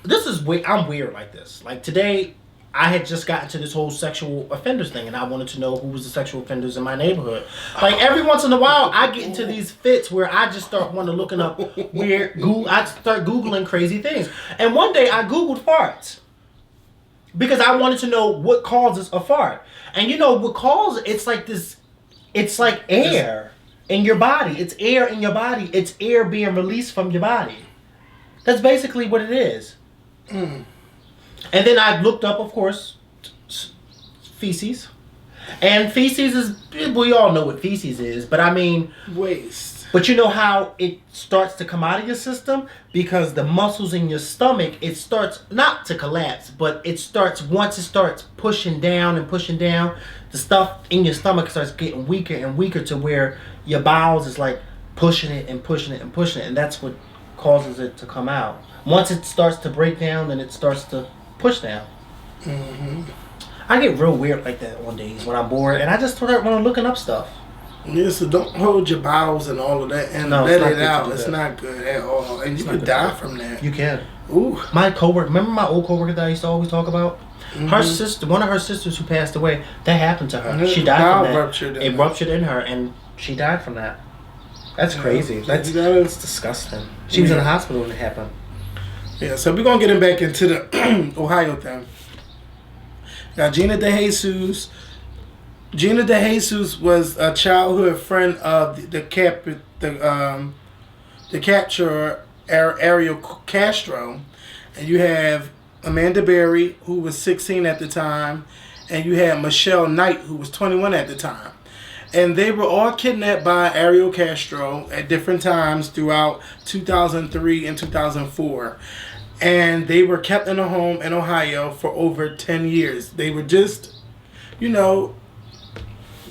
This is weird. I'm weird like this. Like today, I had just gotten to this whole sexual offenders thing, and I wanted to know who was the sexual offenders in my neighborhood. Like every once in a while, I get into these fits where I just start looking up I start Googling crazy things. And one day I Googled farts because I wanted to know what causes a fart. And what causes it's like this. It's like air in your body. It's air in your body. It's air being released from your body. That's basically what it is. Mm. And then I looked up, of course, feces. And feces is, we all know what feces is, but waste. But you know how it starts to come out of your system? Because the muscles in your stomach, it starts not to collapse, but once it starts pushing down, the stuff in your stomach starts getting weaker and weaker to where your bowels is like pushing it, and that's what causes it to come out. Once it starts to break down, then it starts to push down. Mm-hmm. I get real weird like that on days when I'm bored, and I just start looking up stuff. Yeah, so don't hold your bowels and all of that, and let it out. It's not good at all, and you could die from that. You can. Ooh. My coworker, remember my old coworker that I used to always talk about? Mm-hmm. Her sister, one of her sisters who passed away, that happened to her. She died from that. It ruptured in her, and she died from that. That's crazy. That's disgusting. She was in the hospital when it happened. Yeah, so we're going to get him back into the Ohio thing. Now, Gina DeJesus. Gina DeJesus was a childhood friend of the capturer Ariel Castro. And you have Amanda Berry, who was 16 at the time. And you had Michelle Knight, who was 21 at the time. And they were all kidnapped by Ariel Castro at different times throughout 2003 and 2004. And they were kept in a home in Ohio for over 10 years. They were just,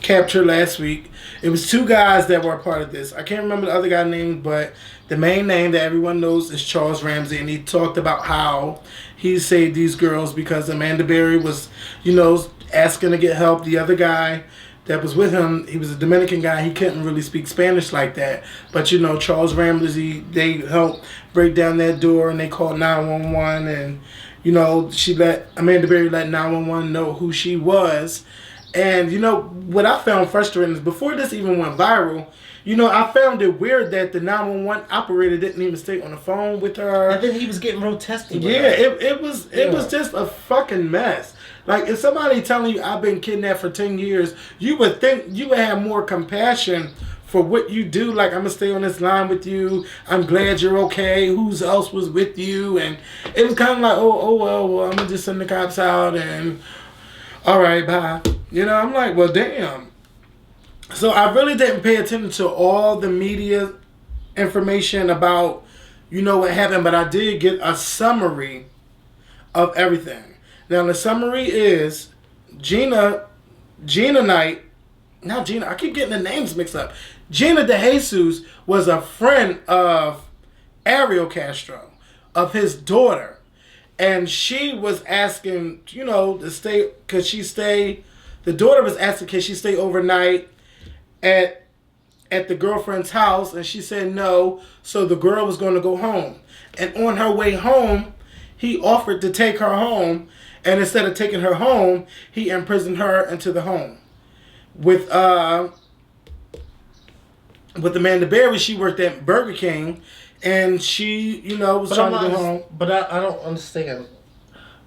captured last week. It was two guys that were a part of this. I can't remember the other guy's name, but the main name that everyone knows is Charles Ramsey. And he talked about how he saved these girls because Amanda Berry was, asking to get help. The other guy that was with him, he was a Dominican guy. He couldn't really speak Spanish like that. But, you know, Charles Ramsey, they helped break down that door, and they called 911. And, you know, Amanda Berry let 911 know who she was. And, you know, what I found frustrating is before this even went viral, you know, I found it weird that the 911 operator didn't even stay on the phone with her. And then he was getting real testy with her. It was just a fucking mess. Like, if somebody telling you I've been kidnapped for 10 years, you would think you would have more compassion for what you do. Like, I'm going to stay on this line with you. I'm glad you're okay. Who else was with you? And it was kind of like, well, I'm going to just send the cops out and, all right, bye. You know, I'm like, well, damn. So I really didn't pay attention to all the media information about, you know, what happened, but I did get a summary of everything. Now, the summary is Gina Knight, not Gina, I keep getting the names mixed up. Gina DeJesus was a friend of Ariel Castro, of his daughter. And she was asking, you know, to stay, the daughter was asking, can she stay overnight at the girlfriend's house? And she said no, so the girl was going to go home. And on her way home, he offered to take her home. And instead of taking her home, he imprisoned her into the home. With Amanda Berry, she worked at Burger King, and she, you know, was trying to go home. But I don't understand.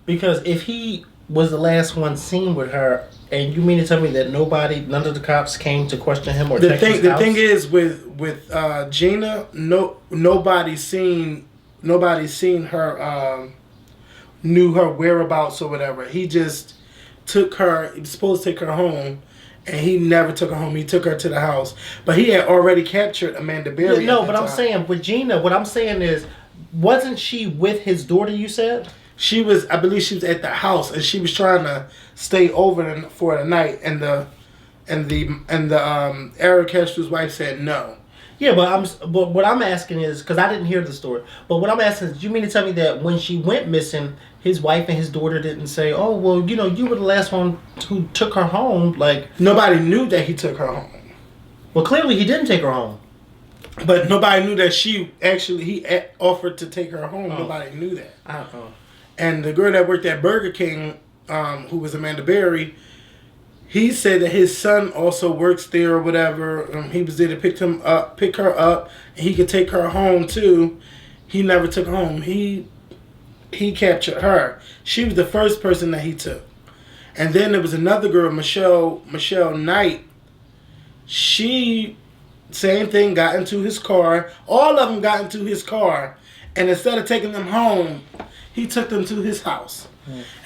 Because if he was the last one seen with her, and you mean to tell me that none of the cops came to question him or check his house? The thing is with Gina, nobody seen her. Knew her whereabouts or whatever. He just took her. He was supposed to take her home, and he never took her home. He took her to the house, but he had already captured Amanda Berry. Yeah, no, but I'm saying with Gina, what I'm saying is, wasn't she with his daughter? You said she was. I believe she was at the house, and she was trying to stay over for the night. And the Ariel Castro's wife said no. Yeah, but what I'm asking is, because I didn't hear the story, but what I'm asking is, you mean to tell me that when she went missing, his wife and his daughter didn't say, oh, well, you know, you were the last one who took her home? Like, nobody knew that he took her home. Well, clearly he didn't take her home. But nobody knew that he offered to take her home. Oh. Nobody knew that. I don't know. And the girl that worked at Burger King, who was Amanda Berry, he said that his son also works there or whatever. He was there to pick her up, and he could take her home too. He never took her home. He captured her. She was the first person that he took. And then there was another girl, Michelle Knight. She, same thing, got into his car. All of them got into his car. And instead of taking them home, he took them to his house.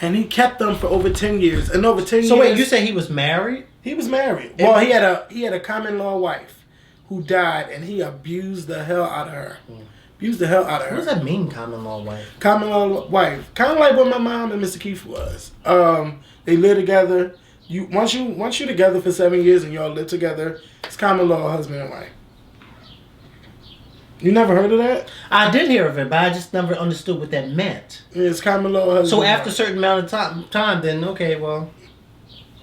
And he kept them for over 10 years. And over 10 years... So wait, you say he was married? He was married. Well, he had a common law wife who died, and he abused the hell out of her. Abused the hell out of her. What does that mean, common law wife? Common law wife. Kind of like what my mom and Mr. Keith was. They live together. Once you're together for 7 years and y'all live together, it's common law husband and wife. You never heard of that? I did hear of it, but I just never understood what that meant. It's common law husband. So after a certain amount of time, then okay, well,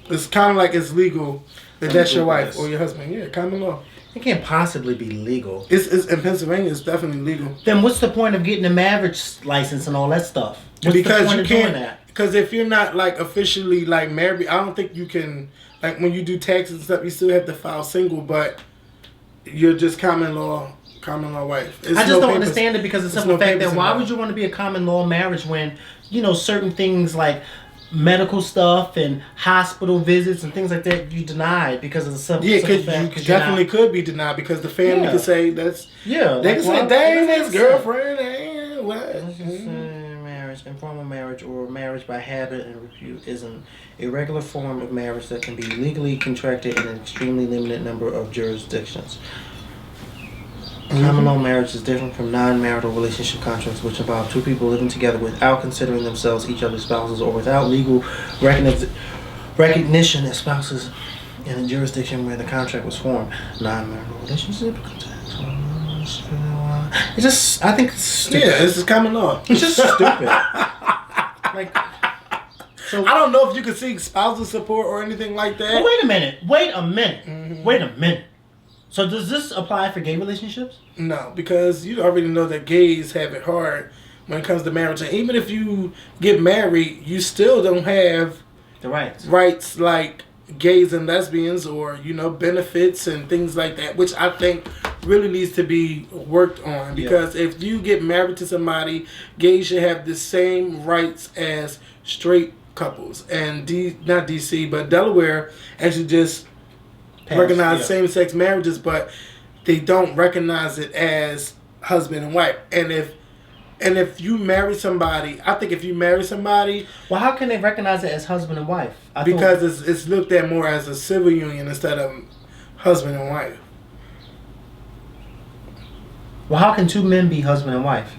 it's kind of like it's legal that that's your wife or your husband. Yeah, common law. It can't possibly be legal. It's in Pennsylvania. It's definitely legal. Then what's the point of getting a marriage license and all that stuff? What's because the point you of can't. Doing that? Because if you're not like officially like married, I don't think you can. Like when you do taxes and stuff, you still have to file single, but you're just common law wife. I just don't understand it because of the simple fact that why would you want to be a common law marriage when, you know, certain things like medical stuff and hospital visits and things like that you denied because of the simple fact. Yeah, because you definitely could be denied because the family could say that's... Yeah. They can say, dang, his girlfriend, ain't what? Marriage, informal marriage or marriage by habit and repute is an irregular form of marriage that can be legally contracted in an extremely limited number of jurisdictions. Common law marriage is different from non-marital relationship contracts, which involve two people living together without considering themselves each other's spouses or without legal recognition as spouses in a jurisdiction where the contract was formed. Non-marital relationship contracts. It's just, I think it's stupid. Yeah, this is common law. It's just stupid. Like, So I don't know if you can seek spousal support or anything like that. Well, wait a minute. Wait a minute. So does this apply for gay relationships? No, because you already know that gays have it hard when it comes to marriage. And even if you get married, you still don't have the rights. Rights like gays and lesbians, or, you know, benefits and things like that, which I think really needs to be worked on. Because if you get married to somebody, gays should have the same rights as straight couples. And not DC, but Delaware actually just recognize same-sex marriages, but they don't recognize it as husband and wife. And if you marry somebody, I think if you marry somebody, well, how can they recognize it as husband and wife? Because it's looked at more as a civil union instead of husband and wife. Well, how can two men be husband and wife?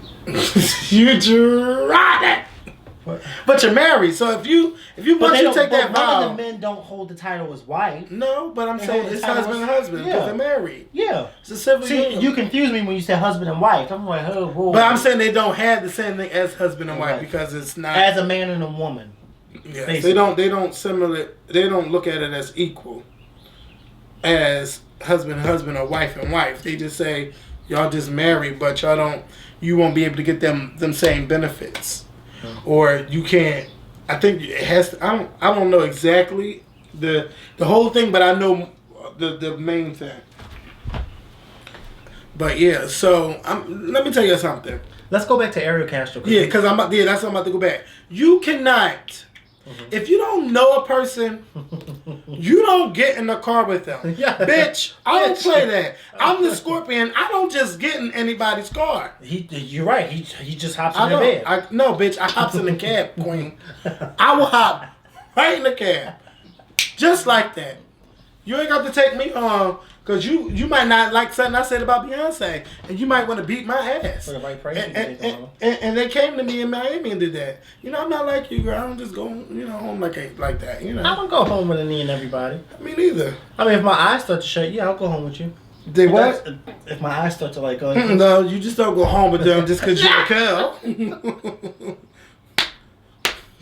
You tried it. What? But you're married, so if you once you take that vow, none of the men don't hold the title as wife. No, but I'm saying it's husband and husband because they're married. Yeah, it's a civil union. You confuse me when you say husband and wife. I'm like, oh, whoa. But I'm saying they don't have the same thing as husband and wife because it's not as a man and a woman. Yeah, they don't They don't look at it as equal as husband or wife and wife. They just say y'all just married, but you won't be able to get them same benefits. Or you can't. I think it has to. I don't know exactly the whole thing, but I know the main thing. But yeah, so let me tell you something. Let's go back to Ariel Castro. Yeah, because that's what I'm about to go back. You cannot. If you don't know a person, you don't get in the car with them. Yeah. Bitch, I don't play that. I'm the Scorpion. I don't just get in anybody's car. You're right. He just hops in the bed. No, bitch, I hops in the cab, queen. I will hop right in the cab. Just like that. You ain't got to take me home. Because you might not like something I said about Beyonce, and you might want to beat my ass. For the right price, and they came to me in Miami and did that. You know, I'm not like you, girl. I don't just go, home like that. You know, I don't go home with any and everybody. Me neither. I mean, if my eyes start to shut, I'll go home with you. They what? If my eyes start to like go. No, you just don't go home with them just because you're a girl.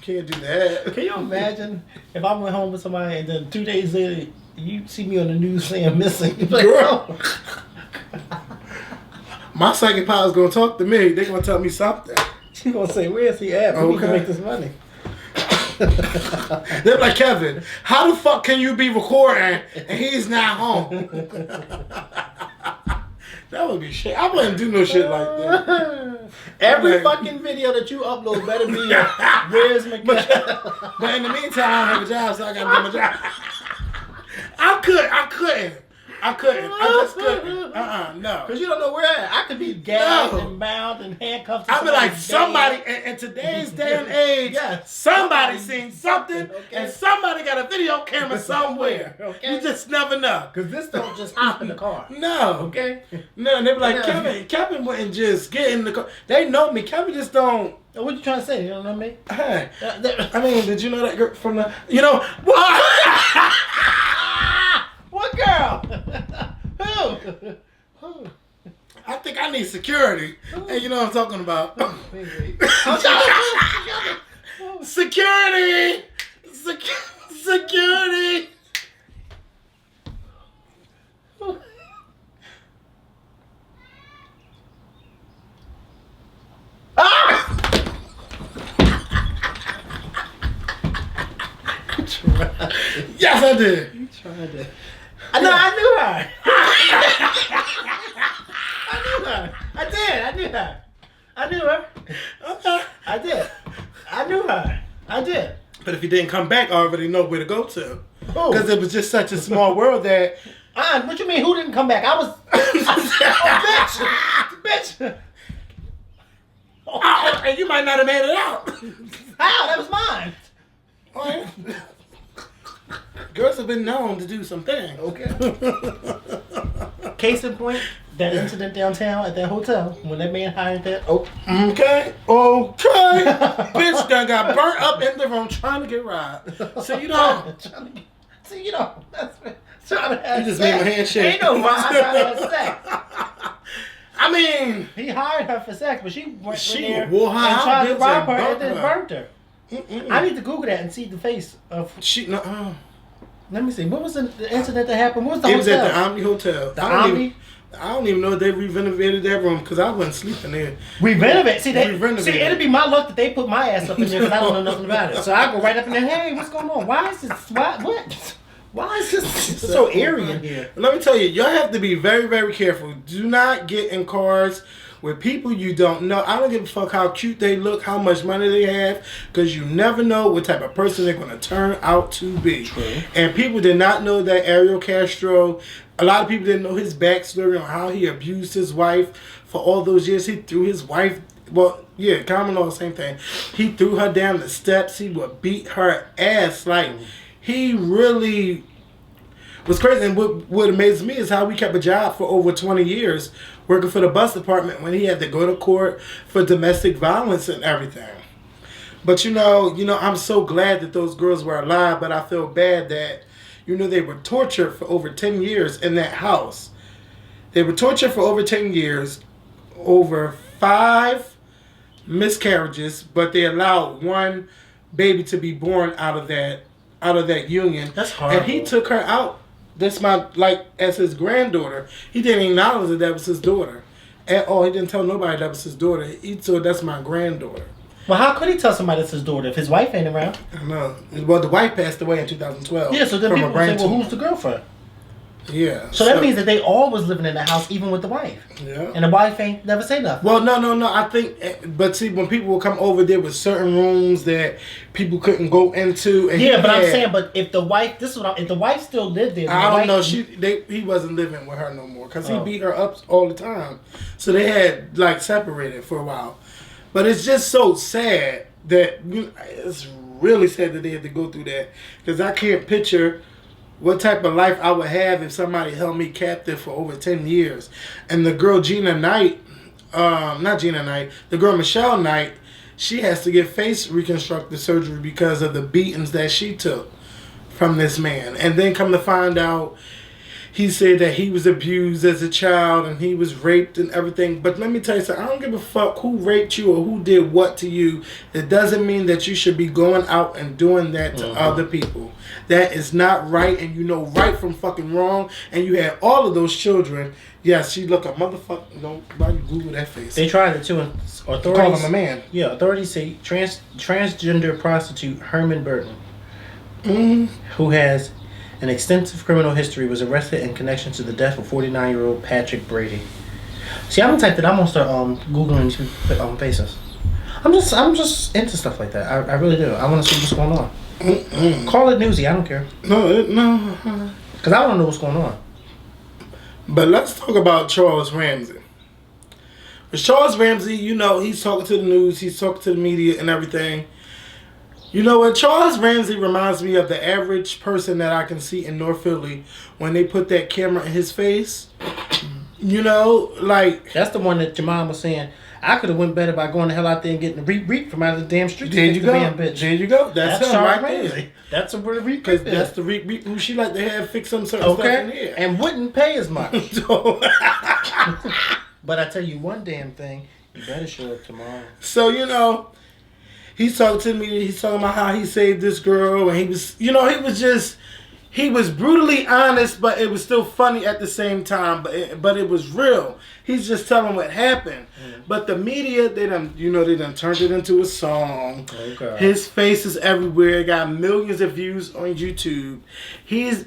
Can't do that. Can you imagine if I went home with somebody and then 2 days later you see me on the news saying missing? Like, girl. My second pal is gonna talk to me. They're gonna tell me something. She's gonna say, "Where's he at? We need to make this money." They're like, Kevin, how the fuck can you be recording and he's not home? That would be shit. I wouldn't do no shit like that. Every fucking video that you upload better be where's McKenna. But in the meantime, I don't have a job, so I gotta do my job. I couldn't. I just couldn't. No. Because you don't know where I could be gagged and bound and handcuffed. I'd be like, somebody, in today's day and age, somebody seen something, and somebody got a video camera somewhere. Okay. You just never know. Because this don't just hop in the car. No. Okay? No, and they be like, Kevin wouldn't just get in the car. They know me. Kevin just don't. What you trying to say? You don't know me? Hey. I mean, did you know that girl from the, what? What girl? Who? I think I need security. And you know what I'm talking about. Security! Security! Yes, I did. You tried to. I knew her. I knew her. Okay. I did. But if he didn't come back, I already know where to go to. Because it was just such a small world that... what you mean, who didn't come back? I was... bitch. Oh, and you might not have made it out. How? That was mine. Oh, yeah. Girls have been known to do some things. Okay. Case in point, that incident downtown at that hotel when that man hired that. Okay. Bitch done got burnt up in the room trying to get robbed. So you know. That's trying to have you just made my hand shake. Ain't no trying to have sex. I mean, he hired her for sex, but she went in there wore her and out, tried to rob her and and then burnt her. I need to Google that and see the face of. Let me see. What was the incident that happened? What was the It hotel? was at the Omni Hotel. The Omni? I don't even know if they renovated that room because I wasn't sleeping there. Renovate. See, Renovated. it'll be my luck that they put my ass up in there because I don't know nothing about it. So I go right up in there. Hey, what's going on? Why is this? Why is this so eerie in here? Let me tell you, y'all have to be very, very careful. Do not get in cars with people you don't know. I don't give a fuck how cute they look, how much money they have, because you never know what type of person they're going to turn out to be. True. And people did not know that Ariel Castro, a lot of people didn't know his backstory on how he abused his wife for all those years. He threw his wife, common law, same thing. He threw her down the steps. He would beat her ass. Like, he really was crazy. And what amazes me is how we kept a job for over 20 years working for the bus department when he had to go to court for domestic violence and everything. But I'm so glad that those girls were alive, but I feel bad that, they were tortured for over 10 years in that house. They were tortured for over 10 years, over 5 miscarriages, but they allowed 1 baby to be born out of that union. That's horrible. And he took her out. As his granddaughter. He didn't acknowledge that was his daughter at all. He didn't tell nobody that was his daughter. He told, that's my granddaughter. Well, how could he tell somebody that's his daughter if his wife ain't around? I know. Well, the wife passed away in 2012. Yeah, so then people say, well, who's the girlfriend? Yeah. So that means that they all was living in the house, even with the wife. Yeah. And the wife ain't never say nothing. Well, no. I think, but see, when people would come over, there was certain rooms that people couldn't go into. And I'm saying, but if the wife, if the wife still lived there, I don't know. He wasn't living with her no more because he beat her up all the time. So they had separated for a while. But it's just so sad that it's really sad that they had to go through that because I can't picture what type of life I would have if somebody held me captive for over 10 years. And the girl the girl Michelle Knight, she has to get face reconstructive surgery because of the beatings that she took from this man. And then come to find out, he said that he was abused as a child and he was raped and everything. But let me tell you something. I don't give a fuck who raped you or who did what to you. It doesn't mean that you should be going out and doing that to other people. That is not right, and you know right from fucking wrong. And you had all of those children. Yes, she look a motherfucker. Why you Google that face? They tried it too. And authorities call him a man. Yeah, authorities say transgender prostitute Herman Burton, who has an extensive criminal history, was arrested in connection to the death of 49-year-old Patrick Brady. See, I'm the type that I'm gonna start googling these faces. I'm just into stuff like that. I really do. I want to see what's going on. Call it newsy. I don't care. No. Because I want to know what's going on. But let's talk about Charles Ramsey. With Charles Ramsey, he's talking to the news, he's talking to the media and everything. You know what? Charles Ramsey reminds me of the average person that I can see in North Philly when they put that camera in his face. That's the one that your mom was saying, I could have went better by going the hell out there and getting the reap from out of the damn street. There you go. Bitch. There you go. That's him Charles right Ramsey. there. That's a real reap. Because that's the reap who she like to have fix some certain stuff in here. And wouldn't pay as much. But I tell you one damn thing, you better show up tomorrow. So, he's talking to me, he's talking about how he saved this girl, and he was brutally honest, but it was still funny at the same time, but it was real. He's just telling what happened. But the media, they done turned it into a song. Okay. His face is everywhere, got millions of views on YouTube. He's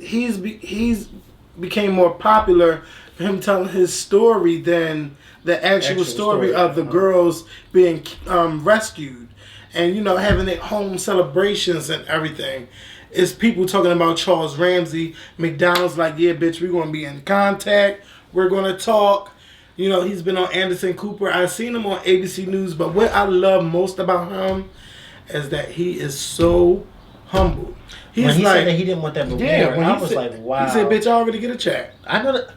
became more popular for him telling his story than the actual story of the girls being rescued. And, having their home celebrations and everything. It's people talking about Charles Ramsey. McDonald's like, yeah, bitch, we're going to be in contact. We're going to talk. He's been on Anderson Cooper. I've seen him on ABC News. But what I love most about him is that he is so humble. When he said that he didn't want that reward, I was like, wow. He said, bitch, I already get a check. I know that.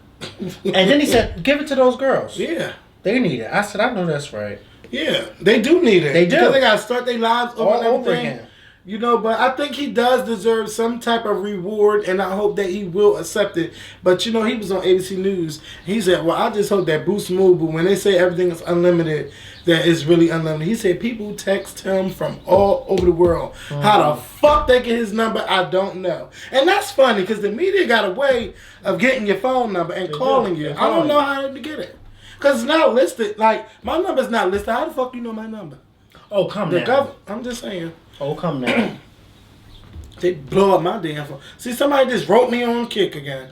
And then he said, give it to those girls. Yeah. They need it. I said, I know that's right. Yeah, they do need it. They do. Because they got to start their lives all over again. But I think he does deserve some type of reward, and I hope that he will accept it. But, he was on ABC News. He said, well, I just hope that Boost Mobile, when they say everything is unlimited, that is really unlimited. He said people text him from all over the world. How the fuck they get his number, I don't know. And that's funny because the media got a way of getting your phone number and calling you. I don't know how to get it. Because it's not listed. Like, my number's not listed. How the fuck you know my number? Oh, come now. I'm just saying. Oh, come now. They blow up my damn phone. See, somebody just wrote me on Kick again.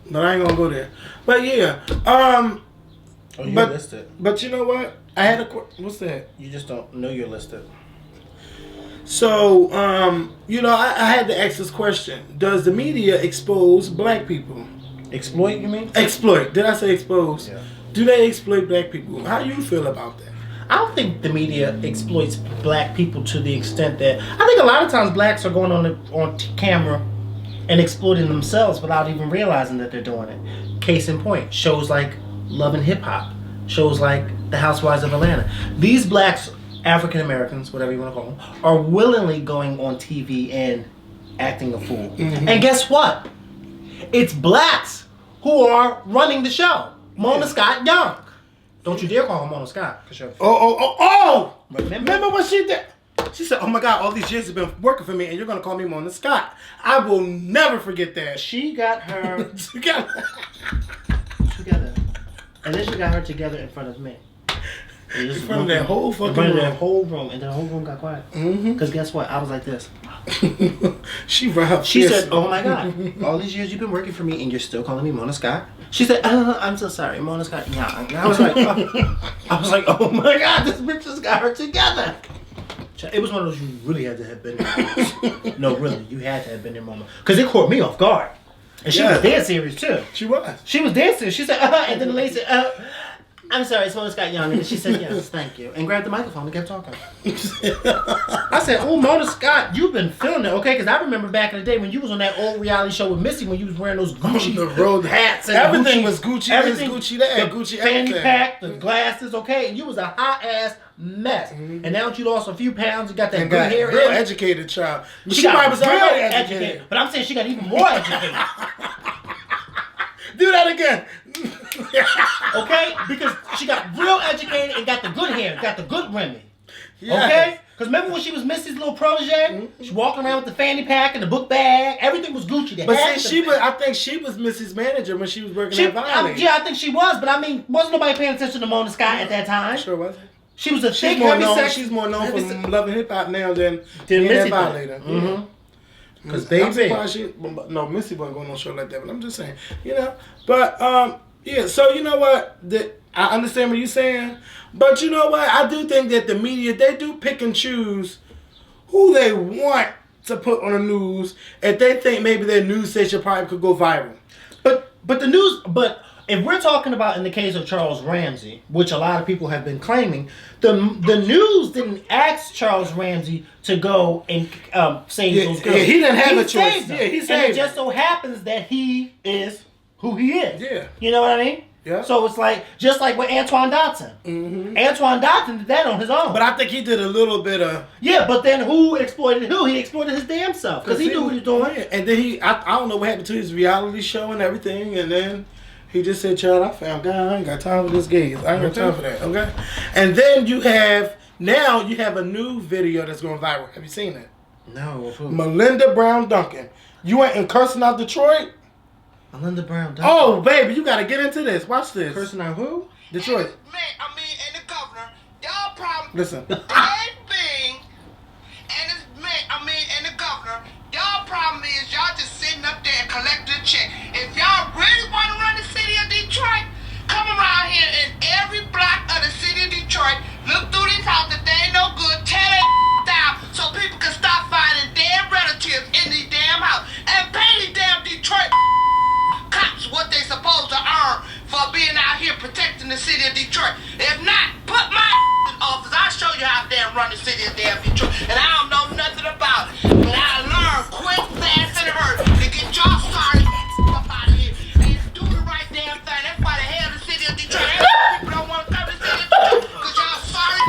But I ain't gonna go there. But yeah. Oh, you're listed. But you know what? I had a... What's that? You just don't know you're listed. So, you know, I had to ask this question. Does the media expose black people? Exploit, you mean? Exploit. Did I say expose? Yeah. Do they exploit black people? How do you feel about that? I don't think the media exploits black people to the extent that... I think a lot of times blacks are going on camera and exploiting themselves without even realizing that they're doing it. Case in point, shows like Love and Hip Hop, shows like The Housewives of Atlanta. These blacks, African Americans, whatever you want to call them, are willingly going on TV and acting a fool. Mm-hmm. And guess what? It's blacks who are running the show. Mona Scott Young. Don't you dare call her Mona Scott. Remember what she did? She said, oh my God, all these years have been working for me and you're going to call me Mona Scott. I will never forget that. She got her together. And then she got her together in front of me. In front of that whole fucking room. In front of that whole room. And the whole room got quiet. Because guess what? I was like this. She said, oh my God, all these years you've been working for me and you're still calling me Mona Scott? She said, I'm so sorry, Mona Scott Young. And I was like, oh my God, this bitch just got her together. It was one of those you really had to have been there. No, really, you had to have been there, Mama. Because it caught me off guard. And she was dead serious too. She was. She was dead serious. She said, and then the lady said, I'm sorry, it's Mona Scott Young. And she said, yes, thank you. And grabbed the microphone and kept talking. I said, oh, Mona Scott, you've been feeling it, okay? Because I remember back in the day when you was on that old reality show with Missy when you was wearing those Gucci hats. And everything Gucci, was Gucci. Everything, Gucci there, the Gucci fanny everything. pack, the glasses, okay? And you was a hot-ass mess. And now that you lost a few pounds, you got that good hair. Real educated child. She got was real educated. But I'm saying she got even more educated. Do that again. Okay? Because she got real educated and got the good hair, got the good Remy. Yes. Okay? Because remember when she was Missy's little protege? She walking around with the fanny pack and the book bag. Everything was Gucci. But see, I think she was Missy's manager when she was working at Valley. Yeah, I think she was. But I mean, wasn't nobody paying attention to Mona Scott at that time? Sure wasn't. She was a thick, heavy sex. She's more known for Love and Hip Hop now than Missy Violator. Because baby, I'm surprised Missy wasn't going on a show like that. But I'm just saying, you know. But yeah. So you know what? I understand what you're saying. But you know what? I do think that the media, they do pick and choose who they want to put on the news if they think maybe their news station probably could go viral. But the news, if we're talking about in the case of Charles Ramsey, which a lot of people have been claiming, the news didn't ask Charles Ramsey to go and save those girls. Yeah, he didn't have a choice. Yeah, he saved them. And it just so happens that he is who he is. Yeah. You know what I mean? Yeah. So it's like, just like with Antoine Dotson. Antoine Dotson did that on his own. But I think he did a little bit of... Yeah, but then who exploited who? He exploited his damn self. Because he knew what he was doing. And then I don't know what happened to his reality show and everything. And then he just said, child, I found God. I ain't got time for this gaze. I ain't got time for that. Okay? And then you have a new video that's going viral. Have you seen it? No. Melinda Brown Duncan. You went and cursing out Detroit? Melinda Brown Duncan. Oh, baby, you got to get into this. Watch this. Cursing out who? Detroit. And the governor, y'all problem. Listen. Everything, and the governor, y'all problem is y'all just sitting up there and collecting a check. If y'all really want to run the city of Detroit, come around here in every block of the city of Detroit, look through these houses, they ain't no good, tear that down so people can stop finding damn relatives in these damn houses and pay these damn Detroit cops what they supposed to earn for being out here protecting the city of Detroit. If not, put my in office. I'll show you how to damn run the city of damn Detroit. And I don't know nothing about it. But I learned quick, fast, and hurry to get y'all sorry up out of here and do the right damn thing. That's why the hell the city of Detroit. People don't want to come to the city of Detroit because y'all sorry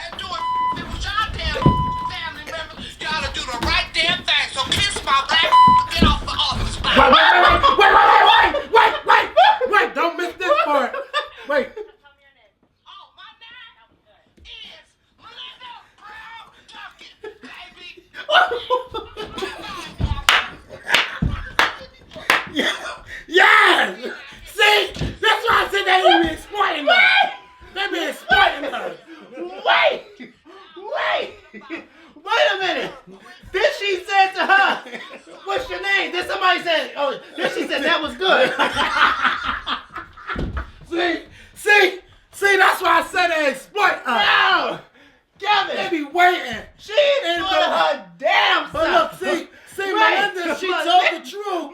and doing it with y'all damn family members. Y'all to do the right damn thing. So kiss my black get off the office. Wait, don't miss this part. Wait. Somebody said, oh, then she said that was good. See, that's why I said they exploit us. No! Kevin! They be waiting. She ain't doing her damn But look, self. see, Right. Melinda, she told the truth.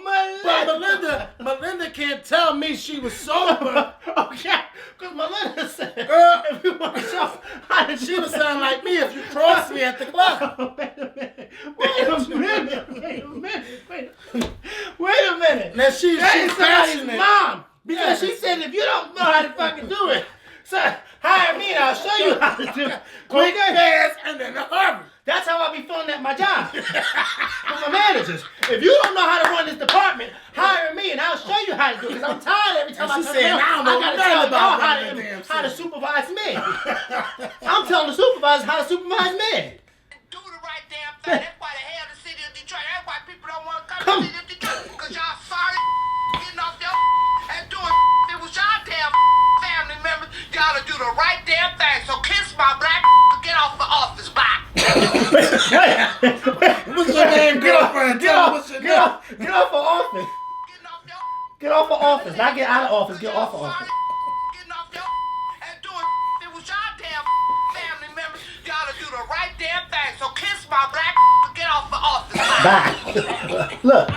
But Melinda can't tell me she was sober. Okay, because Melinda said, Girl, if you want to show how to she would sound like me if you crossed me at the club. Wait a minute. Now she's That is somebody's passionate. mom. Because Yeah. she said, if you don't know how to fucking do it, so hire me and I'll show you how to do it. Quick, Okay? fast, and then hurry. That's how I be feeling at my job. With my managers. If you don't know how to run this department, hire me and I'll show you how to do it. Because I'm tired every time And I she come said, around, I don't know I gotta nothing tell about y'all running that damn how to shit. supervise me. I'm telling the supervisors how to supervise me. Do the right damn thing. That's why the hell the city of Detroit. That's why people don't want to come Come. to the city of Detroit. Because y'all sorry getting off their and doing it was y'all damn family members. Y'all to do the right damn thing. So kiss my black get off the office. Bye. What's your name, girlfriend? Tell me what's your name. Get off of office. Getting off their Get off of office. Not get out of office. Get off of office. Getting off their and doing it was y'all damn family members. Y'all to do the right damn thing. So kiss my black get off the office. Bye. Look.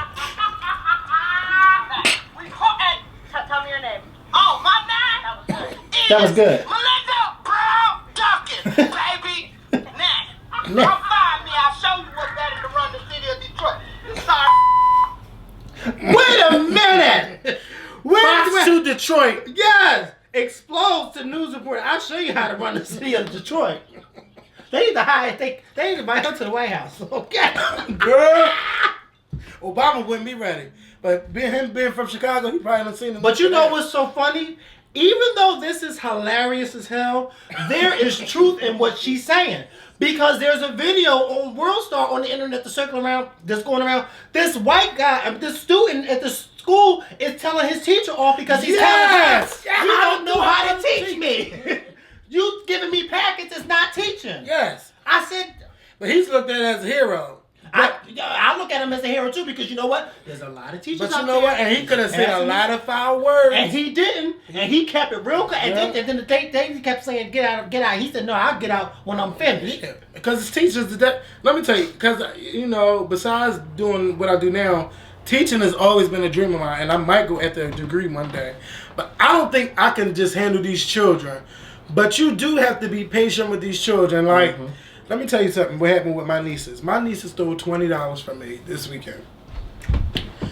Tell me your name. Oh, my name? That was good. Melinda Brown Duncan, baby. Nah. Come find me. I'll show you what's better to run the city of Detroit. Sorry. Wait a minute. Fox to Detroit. Yes. Explodes to news reporter. I'll show you how to run the city of Detroit. They need to hire. They need to invite her to the White House. Okay. Girl. Obama wouldn't be ready. But him being from Chicago, he probably done seen him. But you know what's so funny? Even though this is hilarious as hell, there is truth in what she's saying. Because there's a video on WorldStar on the internet that's going around. This white guy, this student at the school is telling his teacher off because he's Yes! telling her, you don't know how to teach me. You giving me packets is not teaching. Yes. I said, But he's looked at as a hero. I look at him as a hero too because you know what? There's a lot of teachers But out you know there. what? And he could have said a lot of foul words. And he didn't. And he kept it real good. And Yeah. then the day he kept saying, get out. He said, no, I'll get out when I'm finished. Yeah, because it's teachers that let me tell you, because besides doing what I do now, teaching has always been a dream of mine, and I might go after a degree one day. But I don't think I can just handle these children. But you do have to be patient with these children. Like, let me tell you something. What happened with my nieces? My nieces stole $20 from me this weekend.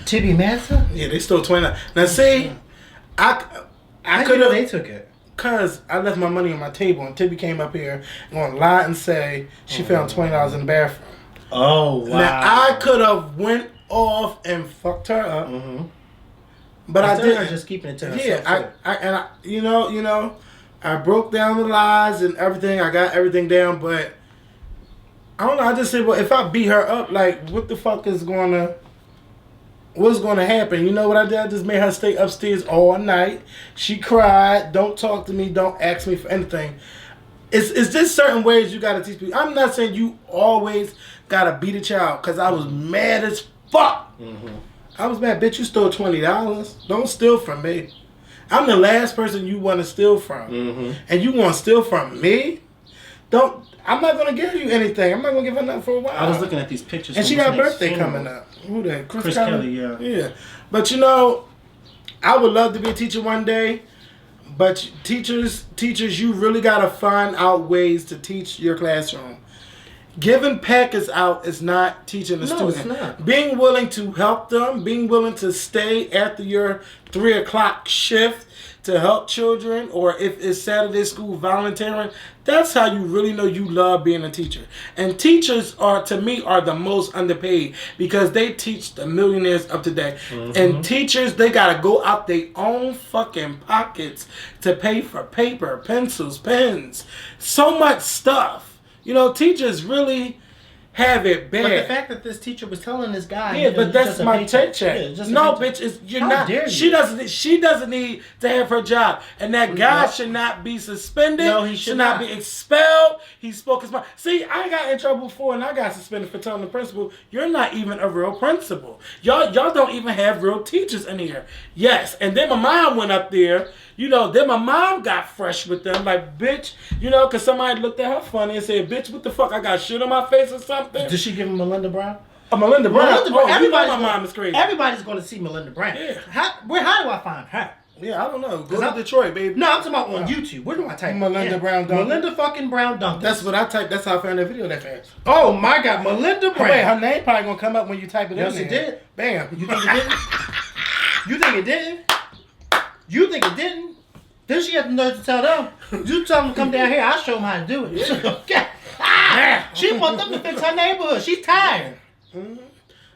Tibby Massa? Yeah, they stole $20. Now see, I How could you know they have. took it? Cause I left my money on my table and Tibby came up here and gonna lie and say she found $20 in the bathroom. Oh, wow. Now I could have went off and fucked her up, but I Instead of her didn't. just keeping it to herself. Yeah, I broke down the lies and everything. I got everything down, but I don't know. I just said, well, if I beat her up, like, what the fuck is what's gonna happen? You know what I did? I just made her stay upstairs all night. She cried. Don't talk to me. Don't ask me for anything. It's just certain ways you gotta teach people. I'm not saying you always gotta beat a child, cause I was mad as fuck. I was mad, bitch. You stole $20. Don't steal from me. I'm the last person you want to steal from, and you want to steal from me. I'm not gonna give you anything. I'm not gonna give her nothing for a while. I was looking at these pictures. And from she this got a next birthday funeral. coming up. Who that? Chris Kelly, yeah. Yeah. But I would love to be a teacher one day. But teachers, you really gotta find out ways to teach your classroom. Giving packets out is not teaching the student. It's not. Being willing to help them, being willing to stay after your 3 o'clock shift to help children, or if it's Saturday school, volunteering. That's how you really know you love being a teacher. And teachers to me, are the most underpaid because they teach the millionaires of today. And teachers, they gotta go out their own fucking pockets to pay for paper, pencils, pens, so much stuff. Teachers really have it bad. But the fact that this teacher was telling this guy, yeah, but that's my check. Yeah, no, bitch, you're How not. dare you? She doesn't need to have her job, and that guy should not be suspended. No, he should not be expelled. He spoke his mind. See, I got in trouble before, and I got suspended for telling the principal, "You're not even a real principal. Y'all don't even have real teachers in here." Yes, and then my mom went up there. Then my mom got fresh with them, like, bitch, because somebody looked at her funny and said, bitch, what the fuck, I got shit on my face or something? Did she give him Melinda Brown? Melinda Brown? My mom is crazy. Everybody's going to see Melinda Brown. Yeah. How do I find her? Yeah, I don't know. Go to Detroit, baby. No, I'm talking about on YouTube. Where do I type? Melinda Brown Duncan. Melinda fucking Brown Duncan. That's what I typed. That's how I found that video that fast. Oh my God, Melinda Brown. Wait, her name probably going to come up when you type it in. Yes, it did. Bam. You think it didn't? You think it didn't? You think it didn't? Then she had the nerve to tell them. You tell them to come down here, I'll show them how to do it. She want them to fix her neighborhood. She's tired. Mm-hmm.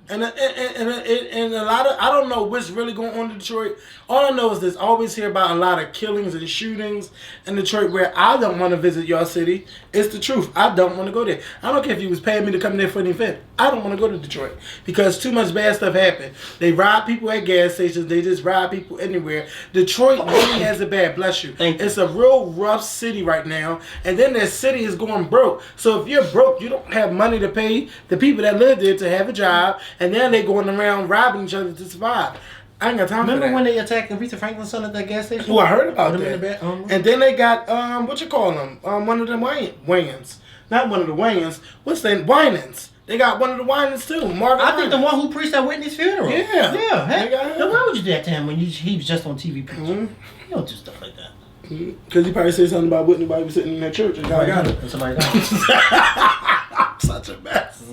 And a lot of, I don't know what's really going on in Detroit. All I know is there's always hear about a lot of killings and shootings in Detroit where I don't want to visit your city. It's the truth. I don't want to go there. I don't care if you was paying me to come there for an event. I don't want to go to Detroit because too much bad stuff happened. They rob people at gas stations. They just rob people anywhere. Detroit really has it bad. Bless you. It's a real rough city right now. And then that city is going broke. So if you're broke, you don't have money to pay the people that live there to have a job. And then they going around robbing each other to survive. I ain't got time for that. Remember when they attacked Aretha Franklin's son at that gas station? Oh, I heard about that. And then they got, what you call them? One of them Wayans. Not one of the Wayans. What's that? Winans. They got one of the Winans too. Marvin I think the one who preached at Whitney's funeral. Yeah. Yeah. Hey, then why would you do that to him when he was just on TV preaching? Mm-hmm. You don't do stuff like that. Because he probably said something about Whitney while he was sitting in that church and God got it. And somebody got it. Such a mess.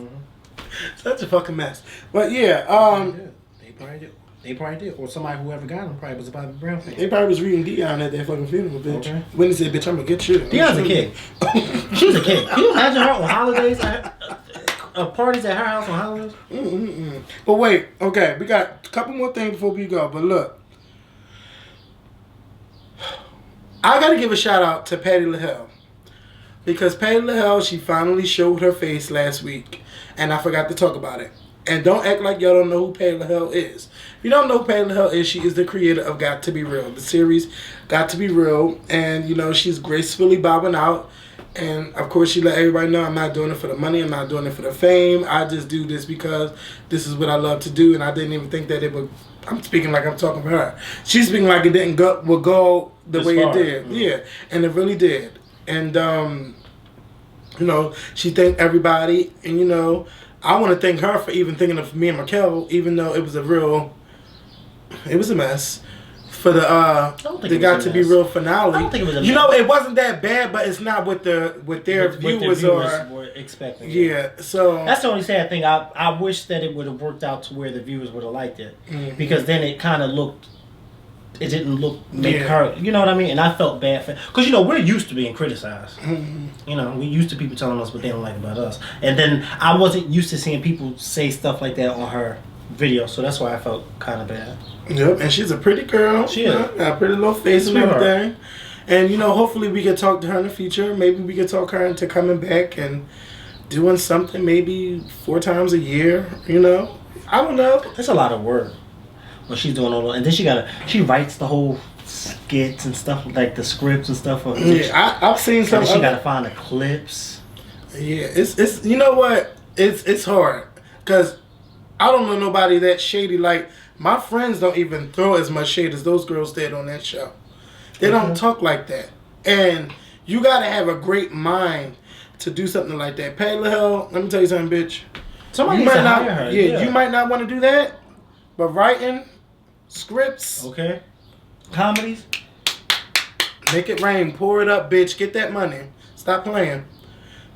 Such a fucking mess. But yeah, They probably did. Or somebody, whoever got him, probably was a Bobby Brown fan. They probably was reading Dion at that fucking funeral, bitch. Okay. When he said, bitch, I'm gonna get you. Dion's a kid. She's a kid. Can you imagine her on holidays? Parties at her house on holidays? But wait, okay, we got a couple more things before we go. But look, I gotta give a shout out to Patti LaHelle. Because Patti LaHelle, she finally showed her face last week. And I forgot to talk about it. And don't act like y'all don't know who Patti LaHelle is. If you don't know who Patti LaHelle is, she is the creator of Got to Be Real. The series Got to Be Real. And, she's gracefully bobbing out. And, of course, she let everybody know I'm not doing it for the money. I'm not doing it for the fame. I just do this because this is what I love to do. And I didn't even think that it would... I'm speaking like I'm talking for her. She's speaking like it didn't go the way it did. Mm-hmm. Yeah. And it really did. And, she thanked everybody. And, I want to thank her for even thinking of me and Mikel, even though it was a mess. For the Got to Be Real finale. I don't think it was a mess. It wasn't that bad, but it's not what their viewers were expecting. Yeah, so that's the only sad thing. I wish that it would have worked out to where the viewers would have liked it, because then it kind of looked. It didn't make her, you know what I mean? And I felt bad for, because we're used to being criticized. We used to people telling us what they don't like about us, and then I wasn't used to seeing people say stuff like that on her video, so that's why I felt kind of bad. Yep, and she's a pretty girl. She is. Got a pretty little face and everything. And hopefully we can talk to her in the future. Maybe we can talk her into coming back and doing something maybe 4 times a year. I don't know. That's a lot of work. Well, she's doing all, and then she writes the whole skits and stuff, like the scripts and stuff. Yeah, I've seen some. She got to find the clips. Yeah, it's you know what? It's hard because I don't know nobody that shady. Like my friends don't even throw as much shade as those girls did on that show. They don't talk like that, and you got to have a great mind to do something like that. Patti LaHelle, let me tell you something, bitch. Somebody needs to hire her. Yeah, you might not want to do that, but writing. Scripts. Okay. Comedies. Make it rain. Pour it up, bitch. Get that money. Stop playing.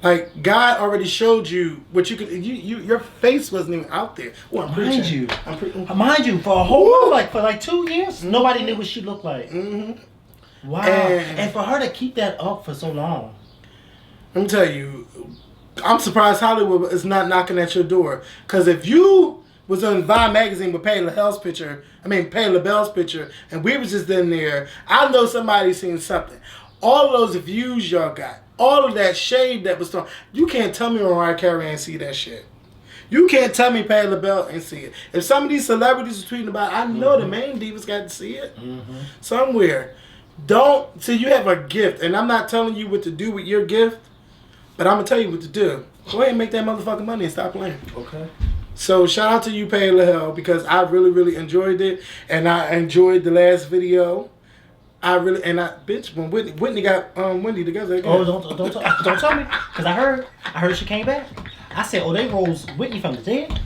Like, God already showed you what you could... Your face wasn't even out there. Oh, Mind you, for a whole... For 2 years, nobody knew what she looked like. Mm-hmm. Wow. And for her to keep that up for so long. Let me tell you, I'm surprised Hollywood is not knocking at your door. Because if you... was on Vine magazine with Patti LaBelle's picture, and we was just in there. I know somebody seen something. All of those views y'all got, all of that shade that was thrown. You can't tell me Mariah Carey ain't see that shit. You can't tell me Patti LaBelle ain't see it. If some of these celebrities are tweeting about it, I know the main divas got to see it somewhere. Don't see, you have a gift, and I'm not telling you what to do with your gift, but I'm gonna tell you what to do. Go ahead and make that motherfucking money and stop playing. Okay. So shout out to you, Patti LaBelle, because I really, really enjoyed it, and I enjoyed the last video. Bitch, when Whitney got Wendy together again. Oh, don't tell me, cause I heard she came back. I said, oh, they rose Whitney from the dead.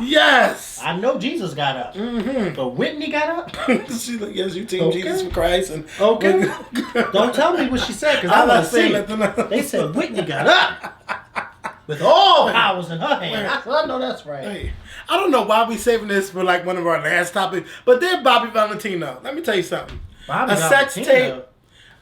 Yes. I know Jesus got up, but Whitney got up. She's like, yes, you team Jesus for Christ, and okay. Don't tell me what she said, cause I'm not saying nothing. They said Whitney got up with all powers in her hand. I know that's right. Hey, I don't know why we saving this for like one of our last topics, but they're Bobby Valentino. Let me tell you something.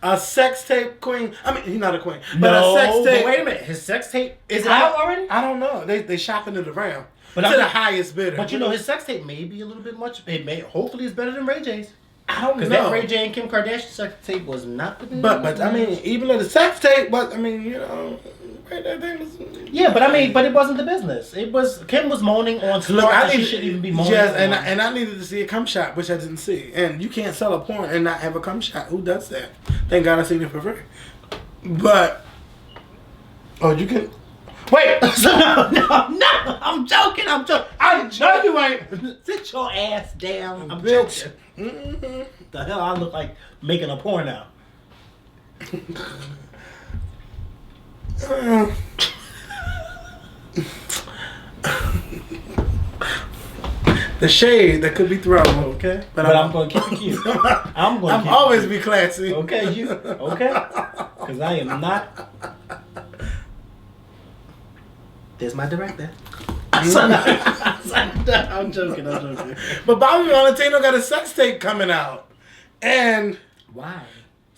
A sex tape queen. I mean, he's not a queen, but a sex tape. But wait a minute, his sex tape is it out already? I don't know. They shopping it around. But to the highest bidder. But you know, his sex tape may be a little bit much. It may, hopefully, it's better than Ray J's. I don't know. Because that Ray J and Kim Kardashian sex tape was not the best. But I mean, even though the sex tape, but I mean, you know, that thing was. Yeah, but I mean, but it wasn't the business. It was Kim was moaning on Smart. She shouldn't even be moaning. Yes, and I needed to see a cum shot, which I didn't see. And you can't sell a porn and not have a cum shot. Who does that? Thank God I seen it for free. But you can. Wait! no, I'm joking. I know you ain't. Sit your ass down. I'm joking. The hell I look like making a porno. The shade that could be thrown. Okay. But I'm going to keep it cute. I'm always be classy. Okay, okay? Because I am not. There's my director. I'm joking. But Bobby Valentino got a sex tape coming out. And why?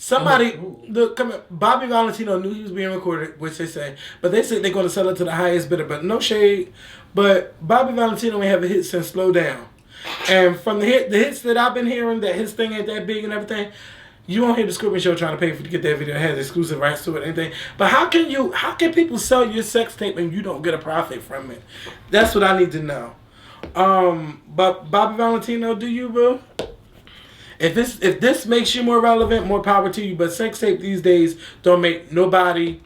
Bobby Valentino knew he was being recorded, which they say. But they said they're going to sell it to the highest bidder. But no shade. But Bobby Valentino ain't have a hit since Slow Down. And from the hits that I've been hearing, that his thing ain't that big and everything, you won't hear the Scooping Show trying to pay to get that video. It has exclusive rights to it, anything. But how can people sell your sex tape and you don't get a profit from it? That's what I need to know. But Bobby Valentino, do you, boo? If this makes you more relevant, more power to you. But sex tape these days don't make nobody.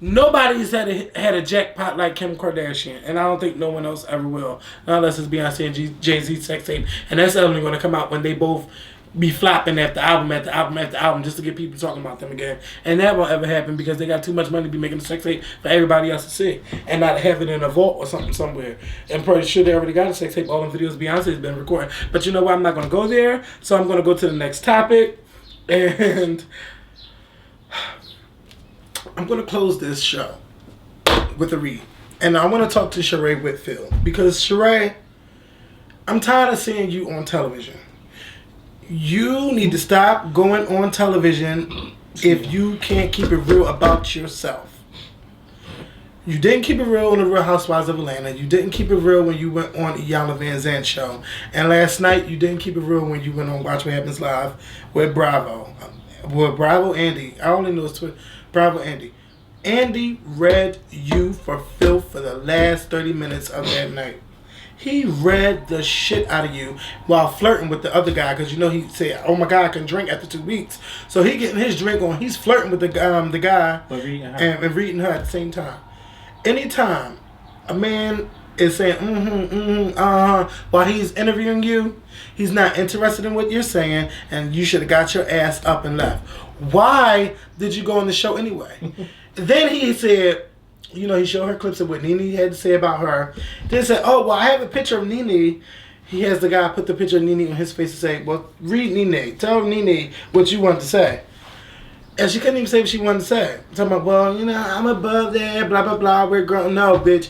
Nobody's had a jackpot like Kim Kardashian, and I don't think no one else ever will, unless it's Beyonce and Jay-Z sex tape, and that's only going to come out when they both be flopping after album just to get people talking about them again, and that won't ever happen because they got too much money to be making a sex tape for everybody else to see, and not have it in a vault or something somewhere. And pretty sure they already got a sex tape. All the videos Beyonce's been recording, but you know what? I'm not going to go there, so I'm going to go to the next topic, and I'm going to close this show with a read. And I want to talk to Sheree Whitfield. Because Sheree, I'm tired of seeing you on television. You need to stop going on television if you can't keep it real about yourself. You didn't keep it real on the Real Housewives of Atlanta. You didn't keep it real when you went on Iyanla Vanzant's show. And last night, you didn't keep it real when you went on Watch What Happens Live with Bravo. With Bravo Andy. I only know it's Bravo Andy. Andy read you for filth for the last 30 minutes of that night. He read the shit out of you while flirting with the other guy, because you know he said, "Oh my God, I can drink after 2 weeks." So he getting his drink on. He's flirting with the guy and reading her at the same time. Anytime a man is saying while he's interviewing you, he's not interested in what you're saying, and you should have got your ass up and left. Why did you go on the show anyway? Then he said, you know, he showed her clips of what Nene had to say about her. Then said, "Oh, well, I have a picture of Nene." He has the guy put the picture of Nene on his face and say, "Well, read Nene. Tell Nene what you want to say." And she couldn't even say what she wanted to say. Talking about, well, you know, I'm above that, blah, blah, blah. We're grown. No, bitch.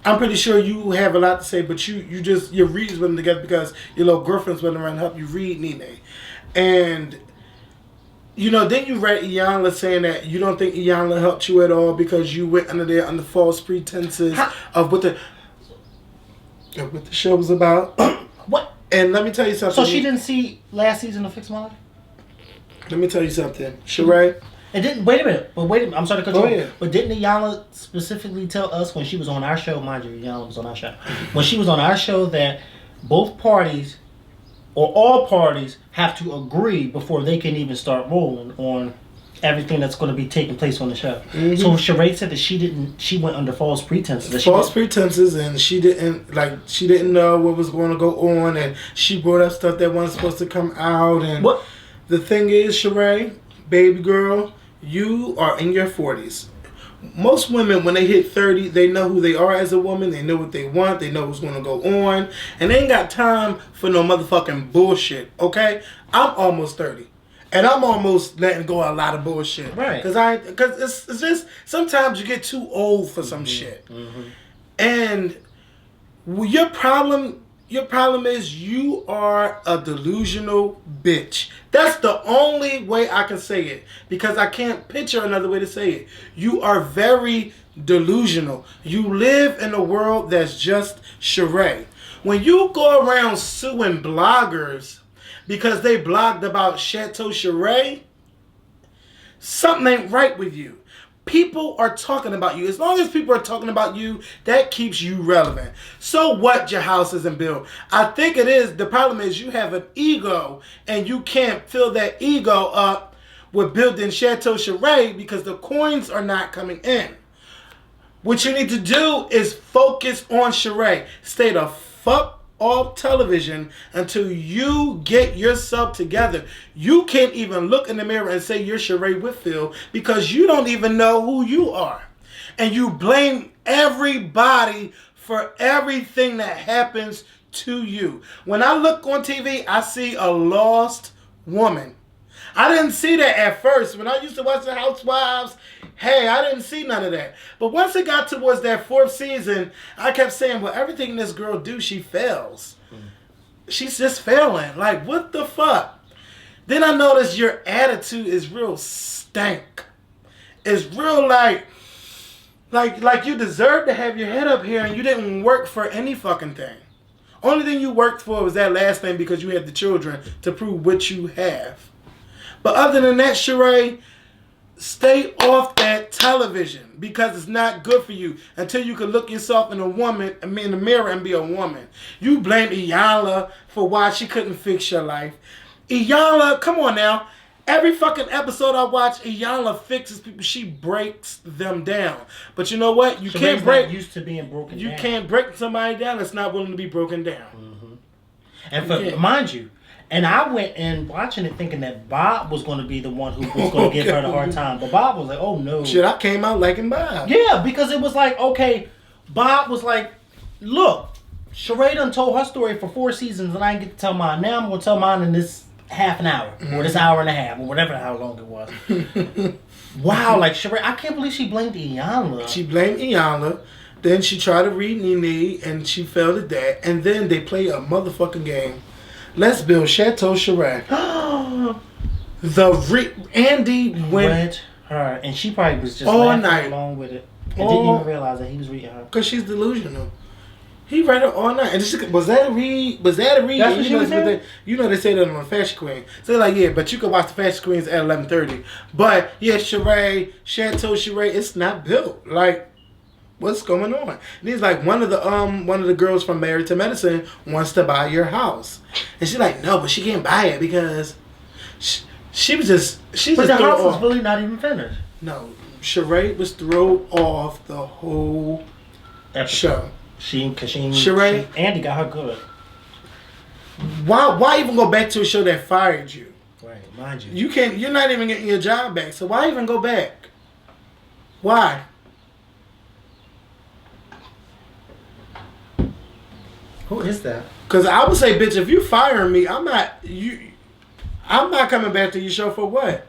I'm pretty sure you have a lot to say, but your reads with them together because your little girlfriend's running around to help you read Nene. And, you know, then you read Iyanla saying that you don't think Iyanla helped you at all because you went under there under false pretenses of what the show was about. What? And let me tell you something. So she didn't see last season of Fix My Life? Let me tell you something, Sheree. And didn't wait a minute. I'm sorry to cut you Go off. ahead. But didn't Iyanla specifically tell us when she was on our show? Mind you, Iyanla was on our show. When she was on our show, that both parties or all parties have to agree before they can even start rolling on everything that's going to be taking place on the show. Mm-hmm. So Sheree said that she went under false pretenses. Pretenses, and she didn't know what was going to go on, and she brought up stuff that wasn't supposed to come out. And what? The thing is, Sheree, baby girl, you are in your 40s. Most women, when they hit 30, they know who they are as a woman. They know what they want. They know what's going to go on. And they ain't got time for no motherfucking bullshit, okay? I'm almost 30. And I'm almost letting go of a lot of bullshit. Right. Because it's just, sometimes you get too old for some shit. Mm-hmm. And your problem is you are a delusional bitch. That's the only way I can say it. Because I can't picture another way to say it. You are very delusional. You live in a world that's just charade. When you go around suing bloggers because they blogged about Chateau Charade, something ain't right with you. People are talking about you. As long as people are talking about you, that keeps you relevant. So what, your house isn't built? I think it is. The problem is you have an ego, and you can't fill that ego up with building Chateau Charade because the coins are not coming in. What you need to do is focus on Charade. Stay the fuck off television until you get yourself together. You can't even look in the mirror and say you're Sheree Whitfield because you don't even know who you are. And you blame everybody for everything that happens to you. When I look on TV, I see a lost woman. I didn't see that at first. When I used to watch The Housewives, hey, I didn't see none of that. But once it got towards that 4th season, I kept saying, well, everything this girl do, she fails. She's just failing. Like, what the fuck? Then I noticed your attitude is real stank. It's real like you deserve to have your head up here and you didn't work for any fucking thing. Only thing you worked for was that last thing because you had the children to prove what you have. But other than that, Sheree, stay off that television because it's not good for you until you can look yourself in the mirror and be a woman. You blame Iyanla for why she couldn't fix your life. Iyanla, come on now. Every fucking episode I watch, Iyanla fixes people. She breaks them down. But you know what? You can't break. Used to being broken down. You can't break somebody down that's not willing to be broken down. Mm-hmm. And mind you, and I went in watching it thinking that Bob was going to be the one who was going to give her the hard time. But Bob was like, oh no. Shit, I came out liking Bob. Yeah, because it was like, okay, Bob was like, look, Sheree done told her story for 4 seasons and I didn't get to tell mine. Now I'm going to tell mine in this half an hour or this hour and a half or whatever how long it was. Wow, like Sheree, I can't believe she blamed Iyanla. She blamed Iyanla. Then she tried to read Nene and she failed at that. And then they play a motherfucking game. Let's build Chateau Charade. Andy went her, and she probably was just all laughing night along with it, and didn't even realize that he was reading her. Because she's delusional. He read her all night. And was that a read? Was that a read? That's what she was saying? They say that on Fashion Queen. So they're like, yeah, but you can watch the Fashion Queens at 11:30. But yeah, Charade, Chateau Charade, it's not built. Like, what's going on? And he's like, one of the girls from Married to Medicine wants to buy your house, and she's like, no, but she can't buy it because she was just But the house was really not even finished. No, Charade was thrown off the whole show. Charade, Andy got her good. Why even go back to a show that fired you? Right, mind you. You're not even getting your job back. So why even go back? Why? Who is that? Because I would say, bitch, if you firing me, I'm not coming back to your show for what?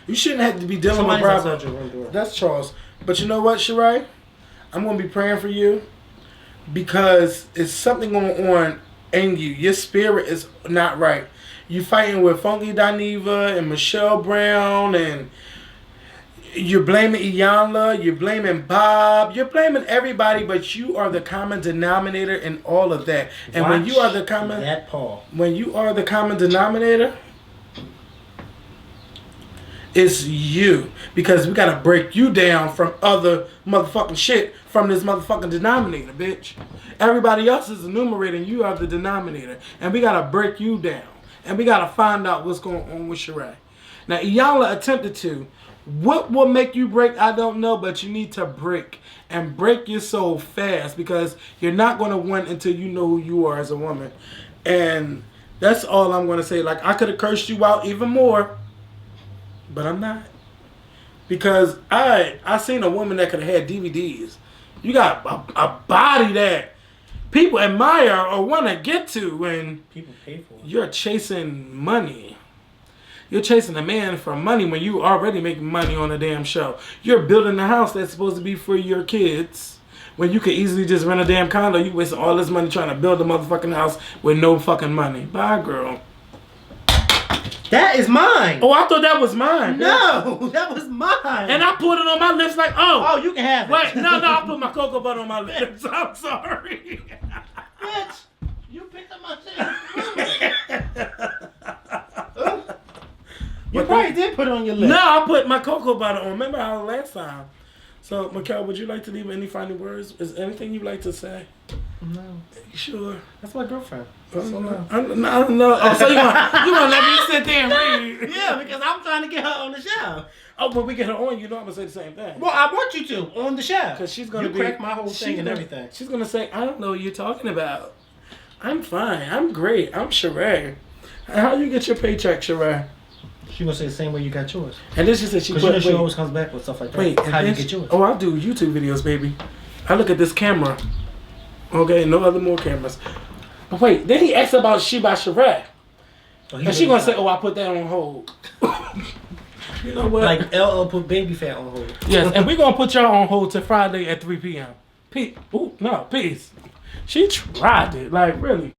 You shouldn't have to be dealing with Bravo. That's Charles. But you know what, Sheree? I'm going to be praying for you because it's something going on in you. Your spirit is not right. You fighting with Funky Dineva and Michelle Brown, and you're blaming Iyanla, you're blaming Bob, you're blaming everybody, but you are the common denominator in all of that. And when you are the common denominator, It's you. Because we gotta break you down from other motherfucking shit from this motherfucking denominator, bitch. Everybody else is the numerator and you are the denominator. And we gotta break you down. And we gotta find out what's going on with Sheree. Now, Iyanla attempted to. What will make you break, I don't know, but you need to break. And break your soul fast because you're not going to win until you know who you are as a woman. And that's all I'm going to say. Like, I could have cursed you out even more, but I'm not. Because I seen a woman that could have had DVDs. You got a body that people admire or want to get to, and people pay for it. You're chasing money. You're chasing a man for money when you already making money on a damn show. You're building a house that's supposed to be for your kids when you could easily just rent a damn condo. You wasting all this money trying to build a motherfucking house with no fucking money. Bye, girl. That is mine. Oh, I thought that was mine. No, that was mine. And I put it on my lips like, oh. Oh, you can have it. Wait, no, I put my cocoa butter on my lips. I'm sorry. Bitch, you picked up my shit. You probably did put it on your lips. No, I put my cocoa butter on. Remember how last time? So, Mikhail, would you like to leave any final words? Is there anything you'd like to say? No. You sure? That's my girlfriend. No. Oh, so you gonna let me sit there and read? Yeah, because I'm trying to get her on the show. Oh, when we get her on, you know I'm gonna say the same thing. Well, I want you to on the show Because she's gonna be. crack my whole thing and everything. She's gonna say, I don't know what you're talking about. I'm fine. I'm great. I'm Sheree. How you get your paycheck, Sheree? She gonna say the same way you got yours. And then she said she Because she always comes back with stuff like that. Wait, how you get yours? Oh, I'll do YouTube videos, baby. I look at this camera. Okay, no other more cameras. But wait, then he asked about She by Sheree. Oh, and she gonna say, oh, I put that on hold. You know what? Like LL put baby fat on hold. Yes, and we're gonna put y'all on hold till Friday at 3 p.m. Peace. Ooh, no, peace. She tried it, like really.